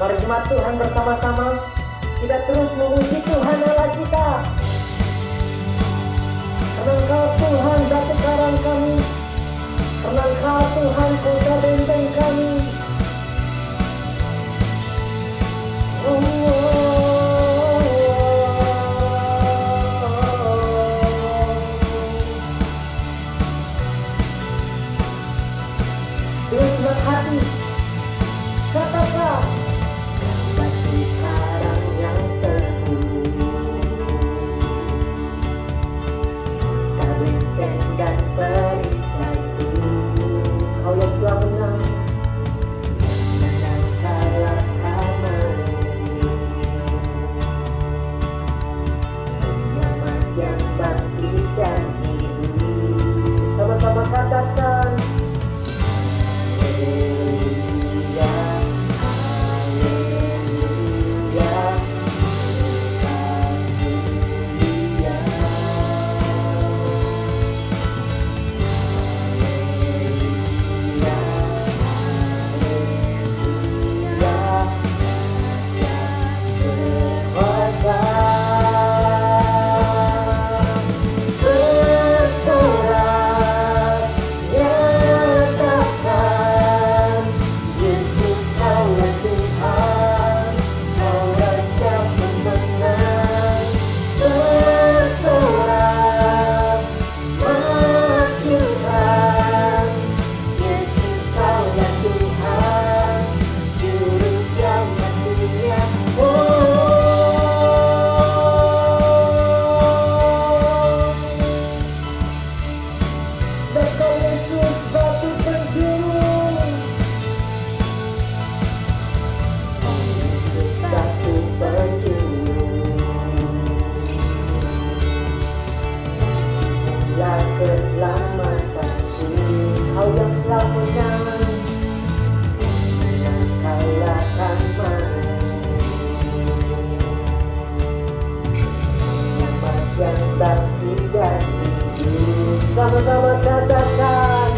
Mari jemaat Tuhan bersama-sama kita terus memuji Tuhan Allah kita. Karena Engkau Tuhan batu karang kami, karena Engkau Tuhan kota benteng kami. Terus senang hati katakan, batu karang yang teguh, kota benteng dan perisaiku. Kau yang telah menang, Menang kalahkan maut, penyelamat yang bangkit dan hidup. sama-sama katakan, Haleluya, haleluya, haleluya. Kuasa bersorak, nyatakan Yesus Kaulah Tuhan, Kau Raja pemenang. Bersorak, masyurkan Yesus Kaulah Tuhan, Juru Selamat dunia. dan Kau Yesus batu penjuru. Yesus batu penjuru, Inilah keselamatanku. Kau yang telah menang, Menang kalahkan maut, penyelamat yang bangkit dan hidup. sama-sama katakan,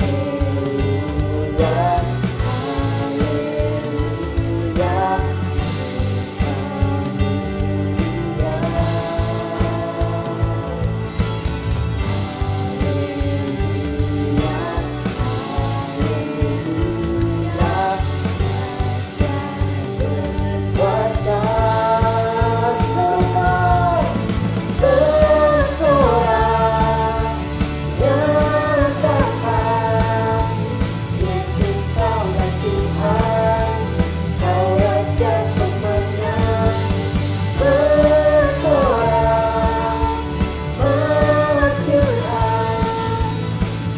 Haleluya, haleluya, kuasa serukan, bersorak, nyatakan Yesus Kaulah Tuhan, Kau Raja pemenang. Bersorak, masyurkan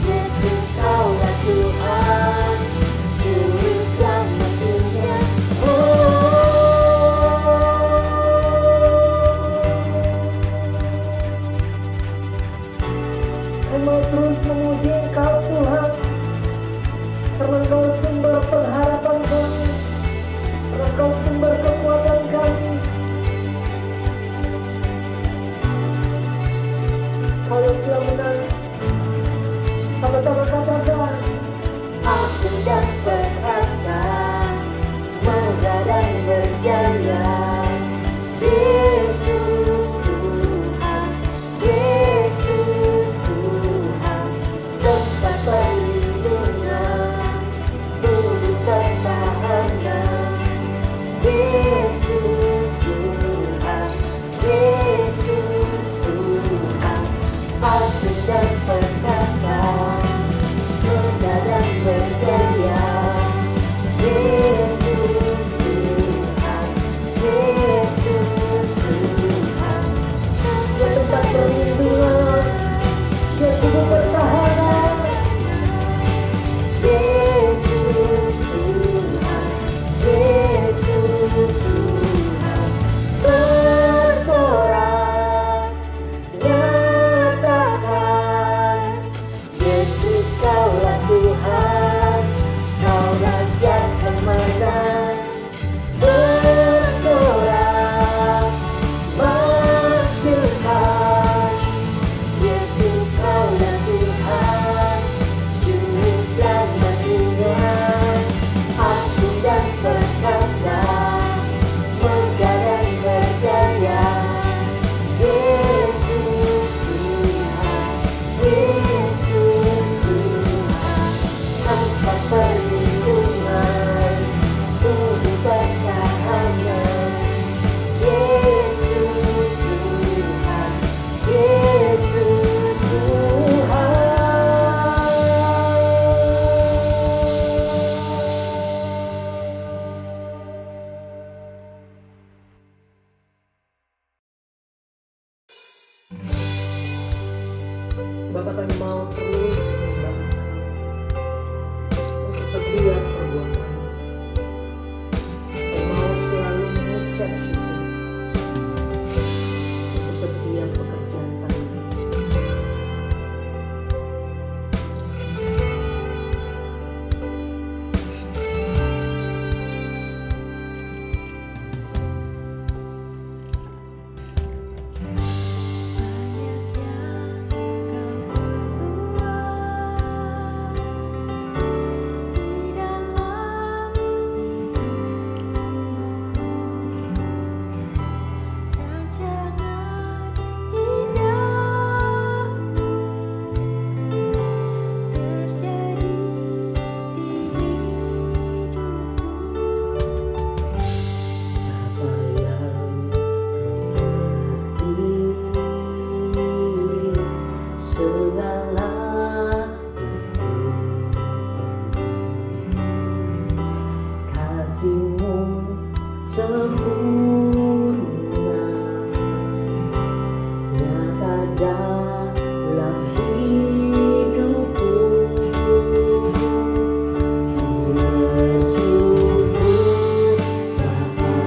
Yesus Kaulah Tuhan, Juru Selamat dunia. kami mau terus memuji Engkau Tuhan, karena Engkau sumber pengharapan kami, karena Engkau sumber kekuatan kami. Kau yang telah menang, sama-sama katakan, Aku dapat asa megah dan berjaya. Yesus Tuhan, Yesus Tuhan, tempat perlindungan, tubuh pertahanan. Yesus Tuhan, Yesus Tuhan, aku dapat asa megah dan berjaya. Yesus Tuhan, Yesus Tuhan, dia tempat perlindungan, dia tubuh pertahanan. Yesus Tuhan, Yesus Tuhan, bersorak, nyatakan Bapak kami mau terus menyembah untuk setiap perbuatan. Kami mau selalu mengucap syukur untuk setiap pekerjaan kami. Kasih-Mu sempurna nyata dalam hidupku. Bersyukur Bapa,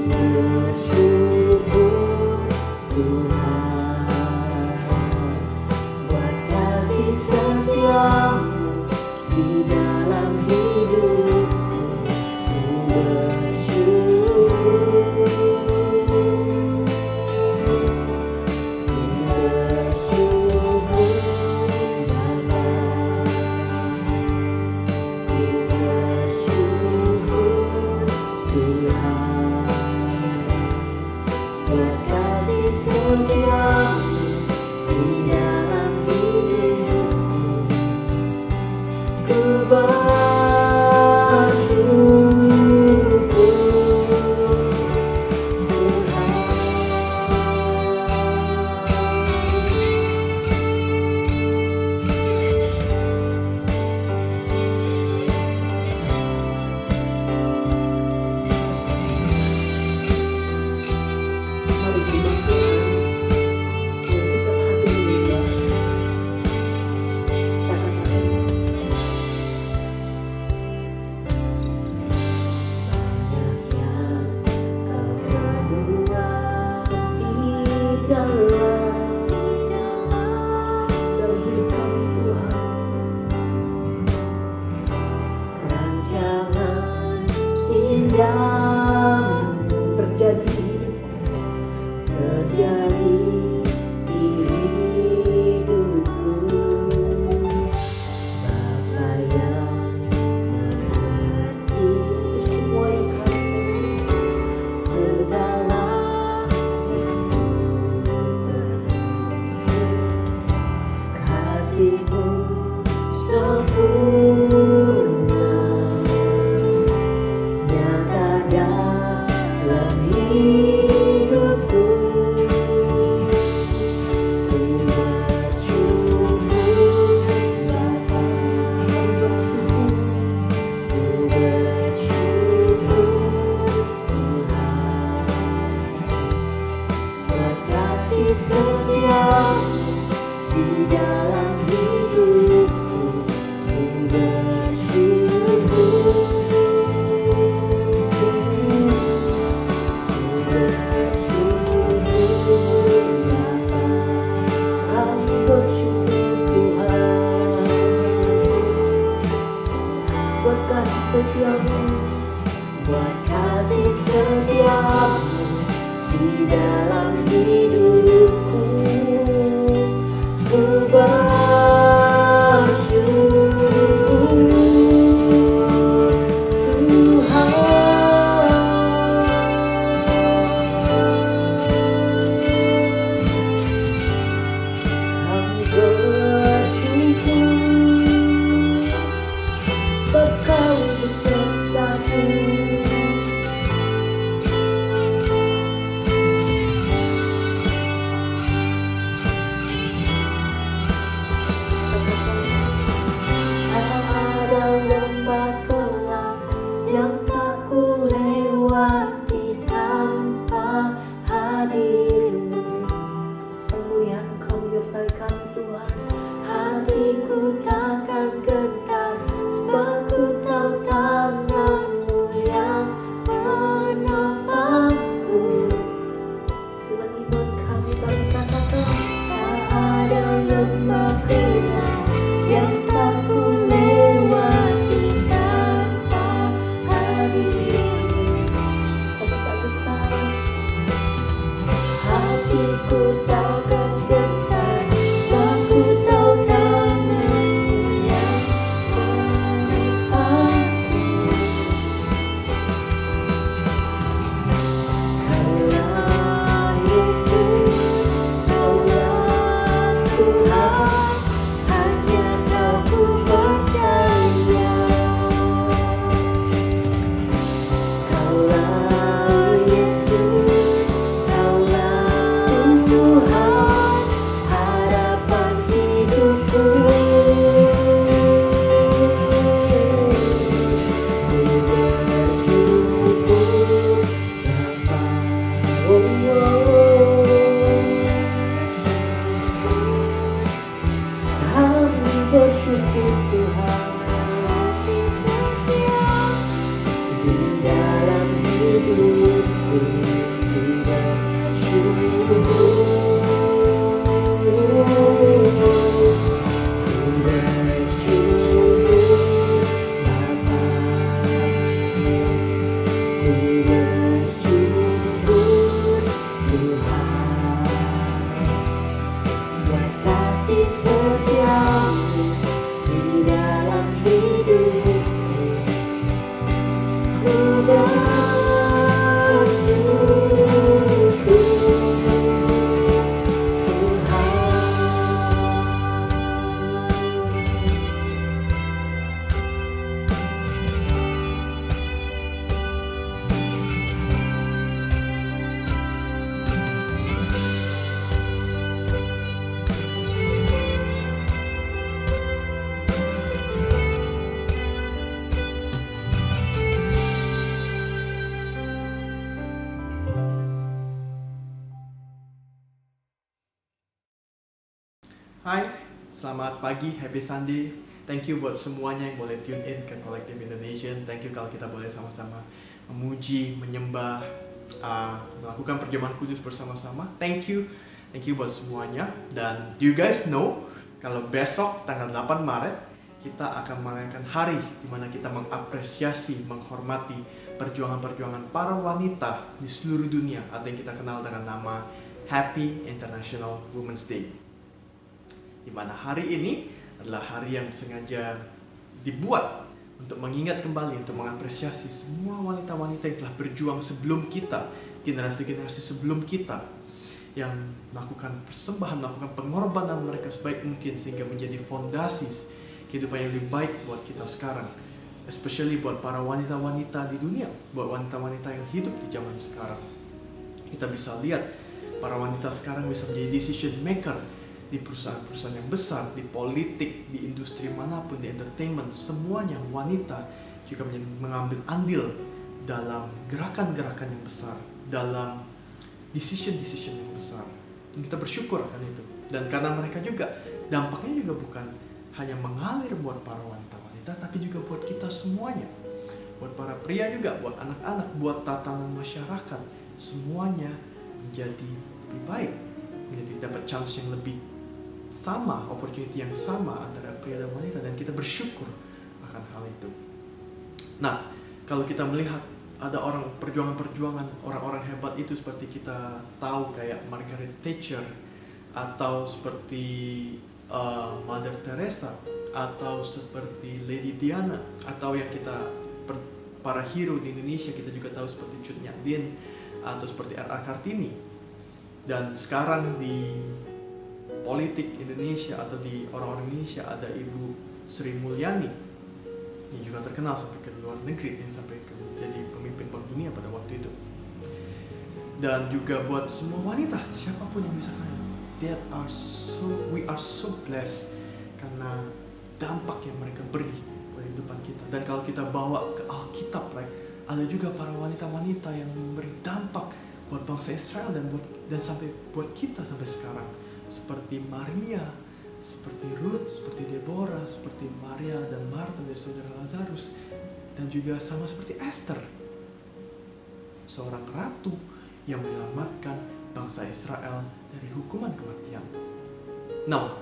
bersyukur Tuhan buat kasih setia-Mu di dalam hidupku. Terjadi di hidupku. Bapa yang mengerti semua yang kami segala kasih-Mu sempurna nyata dalam hidupku. Setia di dalam hidupku, bersyukur, Bapa, kami bersyukur Tuhan buat kasih setia-Mu, buat kasih setia-Mu di dalam hidupku. Tuhan masih setia di dalam hidupku, tidak syukur. Hai, selamat pagi, happy Sunday. Thank you buat semuanya yang boleh tune in ke Collective Indonesian. Thank you kalau kita boleh sama-sama memuji, menyembah, melakukan perjamuan kudus bersama-sama. Thank you buat semuanya. Dan do you guys know kalau besok tanggal 8 Maret kita akan merayakan hari di mana kita mengapresiasi, menghormati perjuangan-perjuangan para wanita di seluruh dunia atau yang kita kenal dengan nama Happy International Women's Day. Di mana hari ini adalah hari yang sengaja dibuat untuk mengingat kembali, untuk mengapresiasi semua wanita-wanita yang telah berjuang sebelum kita, generasi-generasi sebelum kita, yang melakukan persembahan, melakukan pengorbanan mereka sebaik mungkin sehingga menjadi fondasi kehidupan yang lebih baik buat kita sekarang. Especially buat para wanita-wanita di dunia, buat wanita-wanita yang hidup di zaman sekarang. Kita bisa lihat para wanita sekarang bisa menjadi decision maker di perusahaan-perusahaan yang besar, di politik, di industri manapun, di entertainment, semuanya wanita juga mengambil andil dalam gerakan-gerakan yang besar, dalam decision-decision yang besar. Dan kita bersyukur akan itu. Dan karena mereka juga, dampaknya juga bukan hanya mengalir buat para wanita-wanita, tapi juga buat kita semuanya. Buat para pria juga, buat anak-anak, buat tatanan masyarakat, semuanya menjadi lebih baik, menjadi dapat chance yang lebih sama, opportunity yang sama antara pria dan wanita, dan kita bersyukur akan hal itu. Nah, kalau kita melihat ada orang perjuangan-perjuangan, orang-orang hebat itu seperti kita tahu kayak Margaret Thatcher, atau seperti Mother Teresa, atau seperti Lady Diana, atau yang kita para hero di Indonesia kita juga tahu seperti Cut Nyak Dien, atau seperti R.A. Kartini. Dan sekarang di politik Indonesia atau di orang-orang Indonesia ada Ibu Sri Mulyani yang juga terkenal sampai ke luar negeri, yang sampai ke jadi pemimpin Bank Dunia pada waktu itu. Dan juga buat semua wanita, siapapun yang bisa kalian, we are so blessed karena dampak yang mereka beri pada kehidupan kita. Dan kalau kita bawa ke Alkitab, ada juga para wanita-wanita yang memberi dampak buat bangsa Israel dan sampai buat kita sampai sekarang. Seperti Maria, seperti Ruth, seperti Deborah, seperti Maria dan Martha dari saudara Lazarus, dan juga sama seperti Esther, seorang ratu yang menyelamatkan bangsa Israel dari hukuman kematian. Now,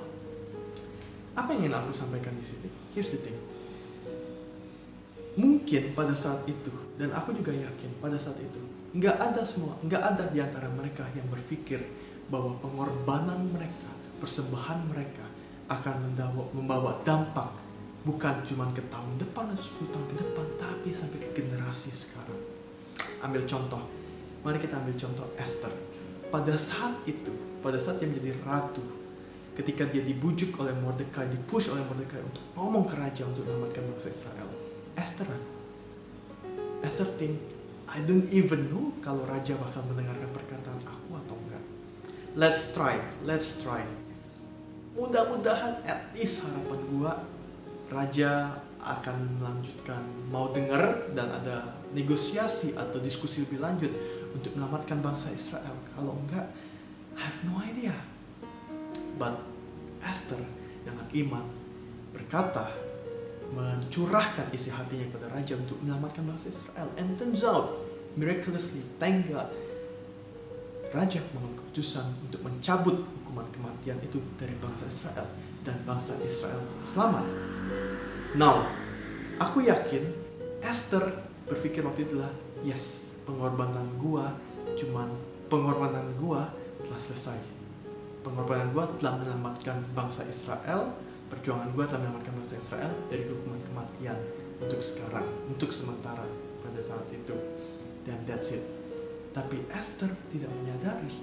apa yang ingin aku sampaikan di sini? Here's the thing. Mungkin pada saat itu, dan aku juga yakin pada saat itu, nggak ada di antara mereka yang berpikir bahwa pengorbanan mereka, persembahan mereka akan membawa dampak bukan cuma ke tahun depan atau 10 tahun ke depan, tapi sampai ke generasi sekarang. Ambil contoh, mari kita ambil contoh Esther. Pada saat itu, pada saat dia menjadi ratu, ketika dia dibujuk oleh Mordekai, dipush oleh Mordekai untuk ngomong ke raja untuk menyelamatkan bangsa Israel, Esther think, I don't even know kalau raja bakal mendengarkan perkataan aku atau enggak. Let's try. Mudah-mudahan at least harapan gua raja akan melanjutkan, mau dengar dan ada negosiasi atau diskusi lebih lanjut untuk menyelamatkan bangsa Israel. Kalau enggak, I have no idea. But Esther dengan iman, berkata, mencurahkan isi hatinya kepada raja untuk menyelamatkan bangsa Israel. And turns out, miraculously, thank God, raja mengambil keputusan untuk mencabut hukuman kematian itu dari bangsa Israel, dan bangsa Israel selamat. Now, aku yakin Esther berpikir waktu itulah, yes, pengorbanan gua telah selesai. Pengorbanan gua telah menyelamatkan bangsa Israel, perjuangan gua telah menyelamatkan bangsa Israel dari hukuman kematian untuk sekarang, untuk sementara pada saat itu. Dan that's it. Tapi Esther tidak menyadari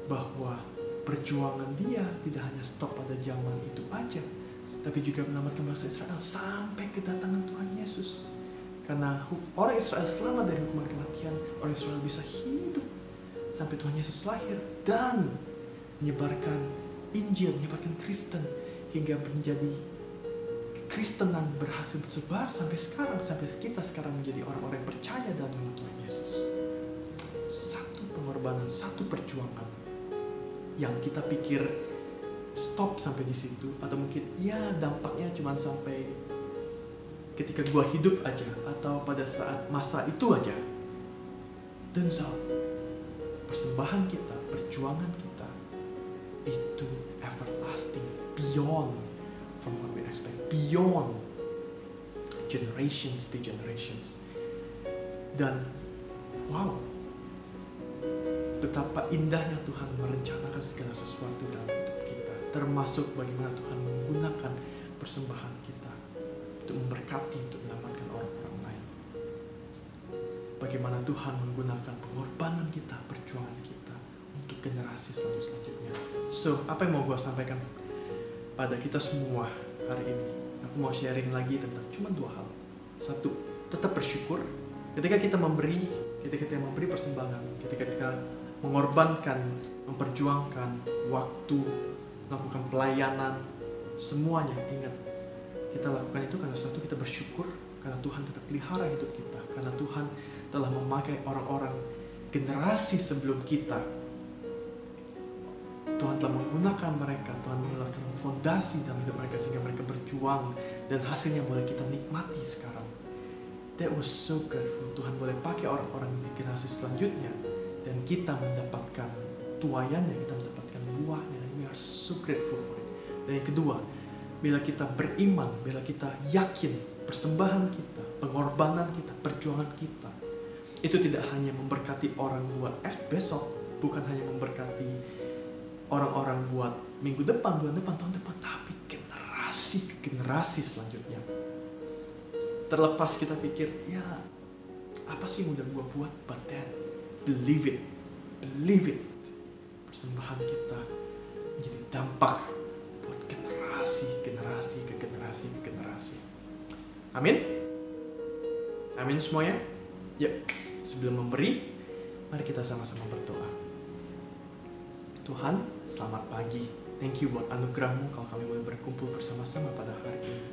bahwa perjuangan dia tidak hanya stop pada zaman itu aja, tapi juga menyelamatkan bangsa Israel sampai kedatangan Tuhan Yesus. Karena orang Israel selamat dari hukuman kematian, orang Israel bisa hidup sampai Tuhan Yesus lahir dan menyebarkan Injil, menyebarkan Kristen, hingga menjadi Kristenan berhasil bersebar sampai sekarang, sampai kita sekarang menjadi orang-orang yang percaya dalam nama Tuhan Yesus. Satu pengorbanan, satu perjuangan yang kita pikir stop sampai di situ, atau mungkin ya dampaknya cuma sampai ketika gua hidup aja, atau pada saat masa itu aja. Turns out, persembahan kita, perjuangan kita itu everlasting, beyond from what we expect, beyond generations to generations. Dan wow, betapa indahnya Tuhan merencanakan segala sesuatu dalam hidup kita, termasuk bagaimana Tuhan menggunakan persembahan kita untuk memberkati, untuk menyelamatkan orang-orang lain. Bagaimana Tuhan menggunakan pengorbanan kita, perjuangan kita untuk generasi selanjutnya. So, apa yang mau gue sampaikan pada kita semua hari ini? Aku mau sharing lagi tentang cuma 2 hal. Satu, tetap bersyukur ketika kita memberi persembahan, ketika kita mengorbankan, memperjuangkan waktu, melakukan pelayanan, semuanya. Ingat, kita lakukan itu karena satu, kita bersyukur karena Tuhan tetap pelihara hidup kita, karena Tuhan telah memakai orang-orang generasi sebelum kita. Tuhan telah menggunakan mereka, Tuhan meletakkan fondasi dalam hidup mereka sehingga mereka berjuang dan hasilnya boleh kita nikmati sekarang. That was so grateful. Tuhan boleh pakai orang-orang di generasi selanjutnya dan kita mendapatkan tuayannya, kita mendapatkan buahnya. We are so grateful for it. Dan yang kedua, bila kita beriman, bila kita yakin persembahan kita, pengorbanan kita, perjuangan kita, itu tidak hanya memberkati orang buat besok, bukan hanya memberkati orang-orang buat minggu depan, bulan depan, tahun depan, tapi generasi ke generasi selanjutnya. Terlepas kita pikir, ya apa sih yang udah gue buat, but then believe it. Persembahan kita menjadi dampak buat generasi ke generasi. Amin? Amin semuanya? Ya, sebelum memberi, mari kita sama-sama berdoa. Tuhan, selamat pagi. Thank you buat anugerah-Mu kalau kami boleh berkumpul bersama-sama pada hari ini.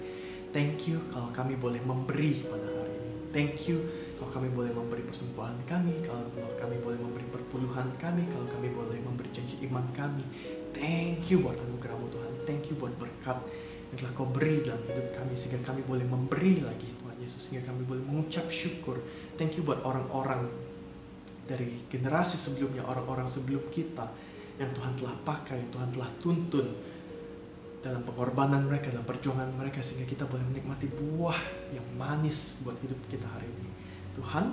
Thank you kalau kami boleh memberi pada hari ini. Thank you kalau kami boleh memberi persembahan kami, kalau kami boleh memberi perpuluhan kami, kalau kami boleh memberi janji iman kami. Thank you buat anugerah-Mu Tuhan. Thank you buat berkat yang telah Kau beri dalam hidup kami sehingga kami boleh memberi lagi Tuhan Yesus, sehingga kami boleh mengucap syukur. Thank you buat orang-orang dari generasi sebelumnya, orang-orang sebelum kita yang Tuhan telah pakai, yang Tuhan telah tuntun dalam pengorbanan mereka, dalam perjuangan mereka, sehingga kita boleh menikmati buah yang manis buat hidup kita hari ini. Tuhan,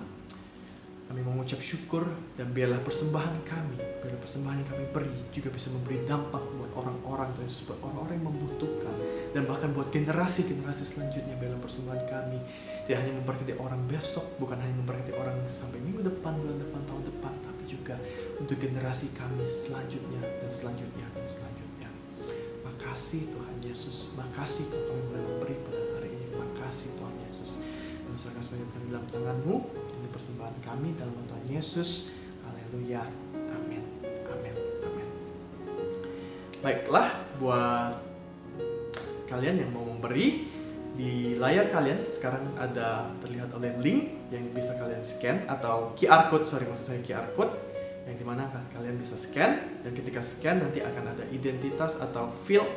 kami mengucap syukur dan biarlah persembahan kami, biarlah persembahan yang kami beri juga bisa memberi dampak buat orang-orang, Tuhan Yesus, buat orang-orang yang membutuhkan, dan bahkan buat generasi-generasi selanjutnya. Biarlah persembahan kami tidak hanya memberkati orang besok, bukan hanya memberkati orang sampai minggu depan, bulan depan, tahun depan, tapi juga untuk generasi kami selanjutnya dan selanjutnya dan selanjutnya. Makasih Tuhan Yesus, makasih kalau kami boleh memberi pada hari ini. Makasih Tuhan Yesus. Dan serahkan semuanya kami dalam tangan-Mu. Ini persembahan kami dalam nama Tuhan Yesus. Haleluya. Amin. Amin. Amin. Baiklah, buat kalian yang mau memberi, di layar kalian sekarang ada terlihat oleh link yang bisa kalian scan, atau QR code, QR code, yang dimana kalian bisa scan, dan ketika scan nanti akan ada identitas atau field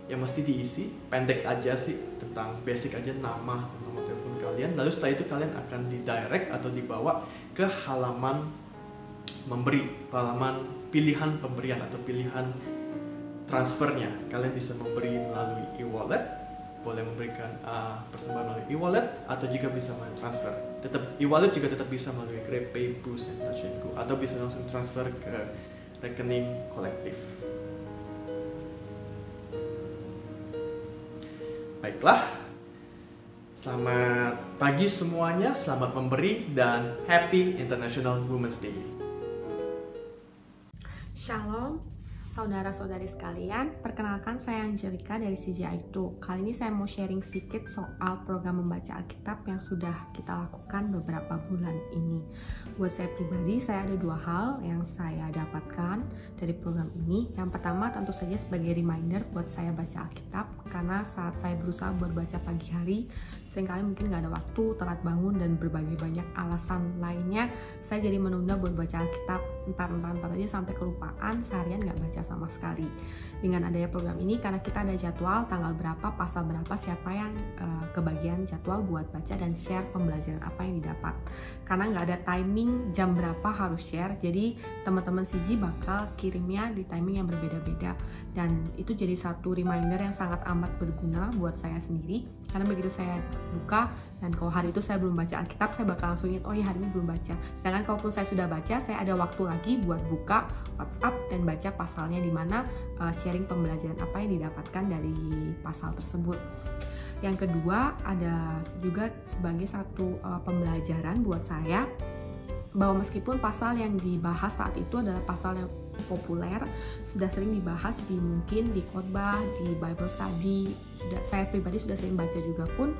yang mesti diisi, pendek aja sih, tentang basic aja, nama dan nomor telepon kalian. Lalu setelah itu kalian akan didirect atau dibawa ke halaman memberi, halaman pilihan pemberian atau pilihan transfernya. Kalian bisa memberi melalui e-wallet, boleh memberikan persembahan melalui e-wallet atau juga bisa melalui transfer. Tetap e-wallet juga tetap bisa melalui GrabPay, Boost, dan Touch & Go, atau bisa langsung transfer ke rekening kolektif. Baiklah, selamat pagi semuanya, selamat memberi, dan Happy International Women's Day. Shalom, saudara-saudari sekalian. Perkenalkan, saya Angelica dari CGI2. Kali ini saya mau sharing sedikit soal program membaca Alkitab yang sudah kita lakukan beberapa bulan ini. Buat saya pribadi, saya ada dua hal yang saya dapatkan dari program ini. Yang pertama tentu saja sebagai reminder buat saya baca Alkitab, karena saat saya berusaha buat baca pagi hari, seringkali mungkin nggak ada waktu, telat bangun, dan berbagai banyak alasan lainnya, saya jadi menunda buat baca Alkitab. Entar aja sampai kelupaan, seharian nggak baca sama sekali. Dengan adanya program ini, karena kita ada jadwal tanggal berapa, pasal berapa, siapa yang kebagian jadwal buat baca dan share pembelajaran apa yang didapat. Karena nggak ada timing jam berapa harus share, jadi teman-teman CG bakal kirimnya di timing yang berbeda-beda. Dan itu jadi satu reminder yang sangat amat berguna buat saya sendiri, karena begitu saya buka, dan kalau hari itu saya belum baca Alkitab, saya bakal langsung ingat, oh ya hari ini belum baca. Sedangkan kalaupun saya sudah baca, saya ada waktu lagi buat buka WhatsApp dan baca pasalnya, di mana sharing pembelajaran apa yang didapatkan dari pasal tersebut. Yang kedua, ada juga sebagai satu pembelajaran buat saya, bahwa meskipun pasal yang dibahas saat itu adalah pasal yang populer, sudah sering dibahas mungkin di khotbah, di Bible study, saya pribadi sudah sering baca juga pun,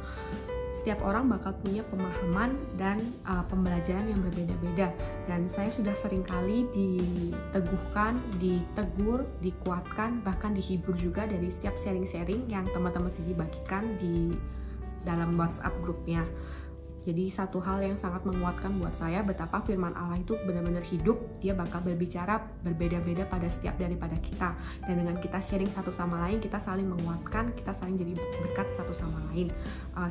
setiap orang bakal punya pemahaman dan pembelajaran yang berbeda-beda. Dan saya sudah sering kali diteguhkan, ditegur, dikuatkan, bahkan dihibur juga dari setiap sharing-sharing yang teman-teman sendiri bagikan di dalam WhatsApp grupnya. Jadi satu hal yang sangat menguatkan buat saya, betapa firman Allah itu benar-benar hidup, dia bakal berbicara berbeda-beda pada setiap daripada kita. Dan dengan kita sharing satu sama lain, kita saling menguatkan, kita saling jadi berkat satu sama lain.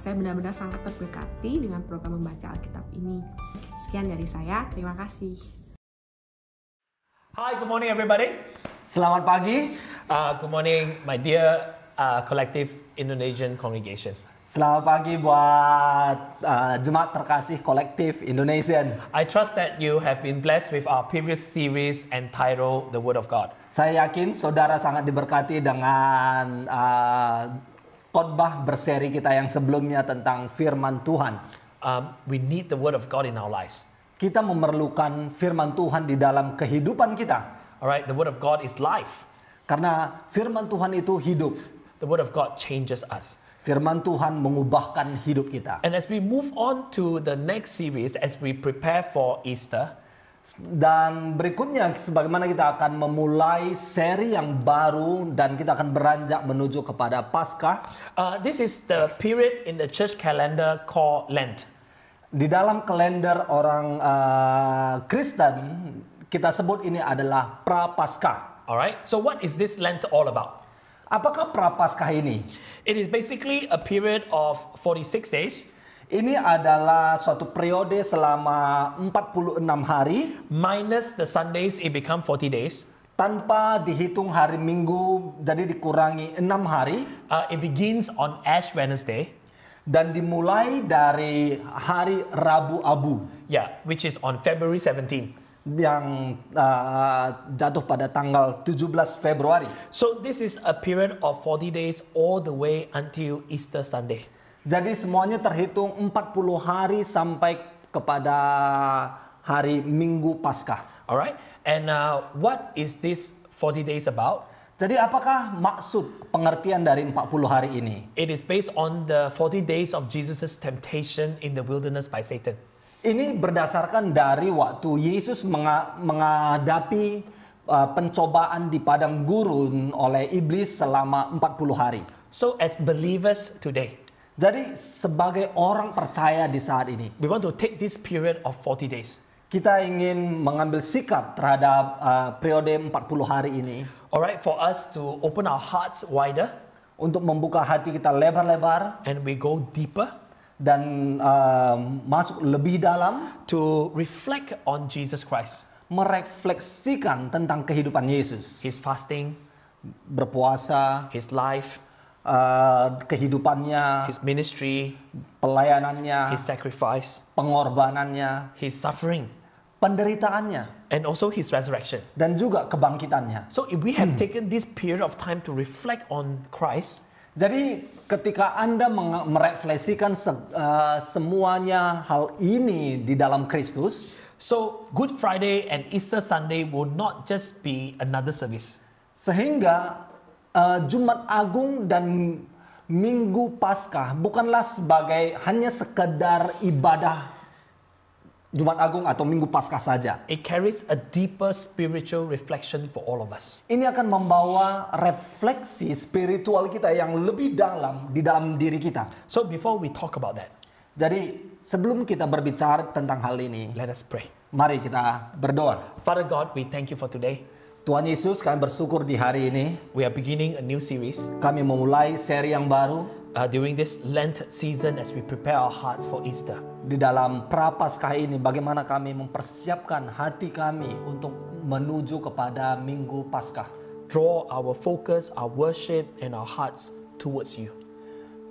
Saya benar-benar sangat terberkati dengan program membaca Alkitab ini. Sekian dari saya, terima kasih. Hi, good morning everybody. Selamat pagi. Good morning my dear Collective Indonesian Congregation. Selamat pagi buat jemaat terkasih kolektif Indonesian. I trust that you have been blessed with our previous series entitled The Word of God. Saya yakin saudara sangat diberkati dengan khotbah berseri kita yang sebelumnya tentang firman Tuhan. We need the Word of God in our lives. Kita memerlukan firman Tuhan di dalam kehidupan kita. Alright, the Word of God is life. Karena firman Tuhan itu hidup. The Word of God changes us. Firman Tuhan mengubahkan hidup kita. And as we move on to the next series, as we prepare for Easter, dan berikutnya sebagaimana kita akan memulai seri yang baru dan kita akan beranjak menuju kepada Paskah. This is the period in the church calendar called Lent. Di dalam kalender orang Kristen, kita sebut ini adalah Prapaskah. Alright, so what is this Lent all about? Apakah Prapaskah ini? It is basically a period of 46 days. Ini adalah suatu periode selama 46 hari. Minus the Sundays, it become 40 days. Tanpa dihitung hari Minggu, jadi dikurangi 6 hari. It begins on Ash Wednesday. Dan dimulai dari hari Rabu Abu. Yeah, which is on February 17. Yang jatuh pada tanggal 17 Februari. So this is a period of 40 days all the way until Easter Sunday. Jadi semuanya terhitung 40 hari sampai kepada hari Minggu Paskah. Alright, and what is this 40 days about? Jadi apakah maksud pengertian dari 40 hari ini? It is based on the 40 days of Jesus' temptation in the wilderness by Satan. Ini berdasarkan dari waktu Yesus menghadapi pencobaan di padang gurun oleh iblis selama 40 hari. So as believers today, jadi sebagai orang percaya di saat ini, we want to take this period of 40 days. Kita ingin mengambil sikap terhadap periode 40 hari ini. Alright, for us to open our hearts wider. untuk membuka hati kita lebar-lebar and we go deeper dan masuk lebih dalam, to reflect on Jesus Christ, merefleksikan tentang kehidupan Yesus, His fasting, berpuasa, His life, kehidupannya, His ministry, pelayanannya, His sacrifice, pengorbanannya, His suffering, penderitaannya, and also His resurrection. dan juga kebangkitannya. So if we have taken this period of time to reflect on Christ, Jadi ketika Anda merefleksikan semuanya hal ini di dalam Kristus, so Good Friday and Easter Sunday will not just be another service. sehingga Jumat Agung dan Minggu Paskah bukanlah sebagai hanya sekedar ibadah Jumat Agung atau Minggu Paskah saja. It carries a deeper spiritual reflection for all of us. Ini akan membawa refleksi spiritual kita yang lebih dalam di dalam diri kita. So before we talk about that, Jadi sebelum kita berbicara tentang hal ini, let us pray. mari kita berdoa. Father God, we thank you for today. Tuhan Yesus, kami bersyukur di hari ini. We are beginning a new series Kami memulai seri yang baru during this Lent season as we prepare our hearts for Easter. di dalam Prapaskah ini. Bagaimana kami mempersiapkan hati kami untuk menuju kepada Minggu Paskah. Draw our focus, our worship, and our hearts towards you.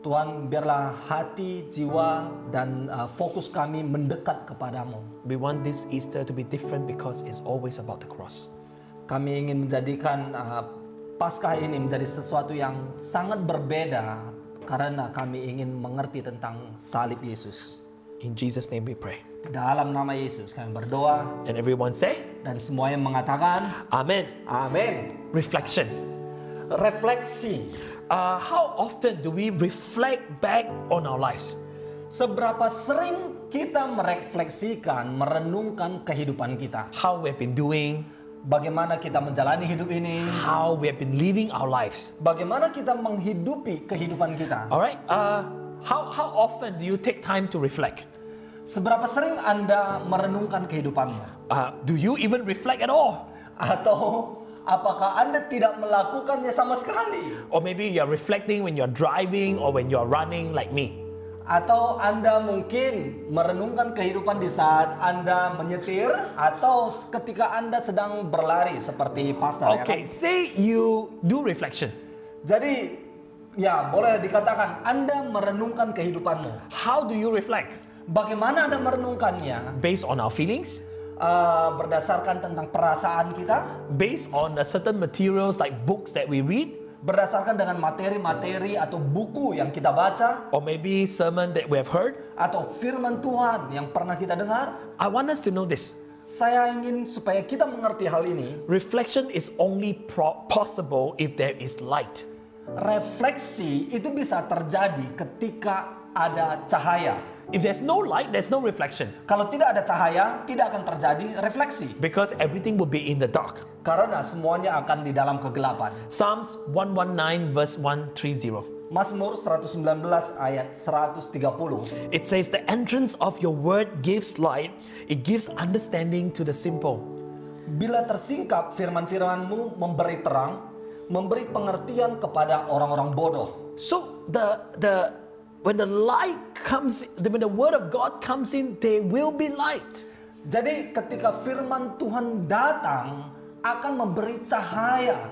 Tuhan, biarlah hati, jiwa, dan fokus kami mendekat kepadamu. We want this Easter to be different because it's always about the cross. Kami ingin menjadikan Paskah ini menjadi sesuatu yang sangat berbeda karena kami ingin mengerti tentang salib Yesus. In Jesus' name we pray. Di dalam nama Yesus kami berdoa, And everyone say, dan semuanya mengatakan Amen. amin. Reflection. Refleksi. How often do we reflect back on our lives? Seberapa sering kita merefleksikan, merenungkan kehidupan kita. How we have been doing, Bagaimana kita menjalani hidup ini, how we have been living our lives. bagaimana kita menghidupi kehidupan kita. All right. How often do you take time to reflect? Seberapa sering Anda merenungkan kehidupanmu? Do you even reflect at all? Atau apakah Anda tidak melakukannya sama sekali? Or maybe you're reflecting when you're driving or when you're running like me. Atau Anda mungkin merenungkan kehidupan di saat Anda menyetir atau ketika Anda sedang berlari seperti pastor, Okay, ya kan? say you do reflection. Jadi ya boleh dikatakan Anda merenungkan kehidupanmu. How do you reflect? Bagaimana Anda merenungkannya? Based on our feelings? Berdasarkan tentang perasaan kita, Based on certain materials like books that we read? berdasarkan dengan materi-materi atau buku yang kita baca, Or maybe sermon that we have heard? atau firman Tuhan yang pernah kita dengar. I want us to know this. Saya ingin supaya kita mengerti hal ini. Reflection is only possible if there is light. Refleksi itu bisa terjadi ketika ada cahaya. If there's no light, there's no reflection. Kalau tidak ada cahaya, tidak akan terjadi refleksi. Because everything will be in the dark. Karena semuanya akan di dalam kegelapan. Psalms 119 verse 130. Mazmur 119 ayat 130. It says, the entrance of your word gives light. It gives understanding to the simple. Bila tersingkap firman-firmanmu memberi terang, memberi pengertian kepada orang-orang bodoh. So when the light comes, when the word of God comes in, there will be light. Jadi ketika firman Tuhan datang, akan memberi cahaya.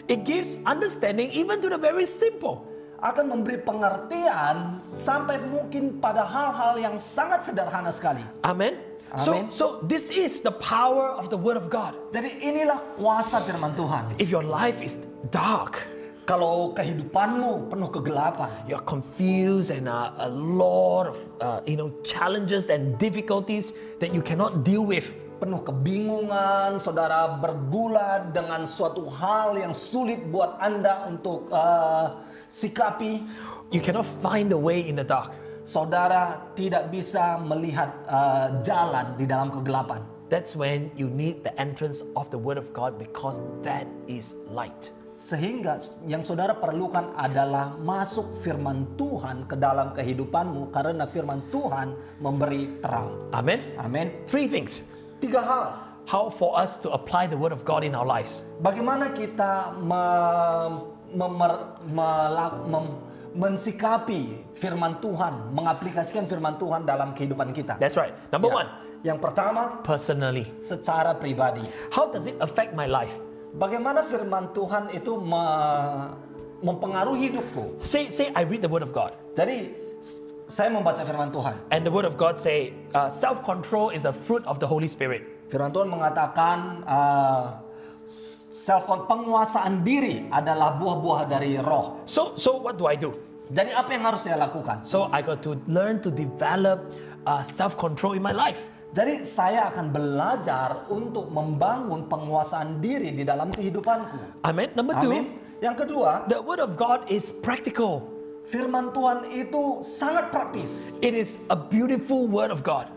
It gives understanding even to the very simple. Akan memberi pengertian sampai mungkin pada hal-hal yang sangat sederhana sekali. Amen. Amen. So this is the power of the word of God. Jadi inilah kuasa firman Tuhan. If your life is dark, Kalau kehidupanmu penuh kegelapan, you're confused and a lot of challenges and difficulties that you cannot deal with. penuh kebingungan, saudara bergulat dengan suatu hal yang sulit buat Anda untuk sikapi, You cannot find a way in the dark. saudara tidak bisa melihat jalan di dalam kegelapan. That's when you need the entrance of the word of God, because that is light. Sehingga yang saudara perlukan adalah masuk firman Tuhan ke dalam kehidupanmu, karena firman Tuhan memberi terang. Amen. Amin. 3 things. 3 hal. How for us to apply the word of God in our lives. Bagaimana kita mensikapi firman Tuhan, mengaplikasikan firman Tuhan dalam kehidupan kita. That's right. Number one, Yang pertama, personally. secara pribadi. How does it affect my life? Bagaimana firman Tuhan itu mempengaruhi hidupku? Say I read the word of God. Jadi, saya membaca firman Tuhan. And the word of God say, self-control is a fruit of the Holy Spirit. Firman Tuhan mengatakan penguasaan diri adalah buah-buah dari roh. So what do I do? Jadi apa yang harus saya lakukan? So I got to learn to develop self-control in my life. Jadi saya akan belajar untuk membangun penguasaan diri di dalam kehidupanku. Amen. Number two, Amin. Yang kedua, the word of God is practical. firman Tuhan itu sangat praktis. It is a beautiful word of God.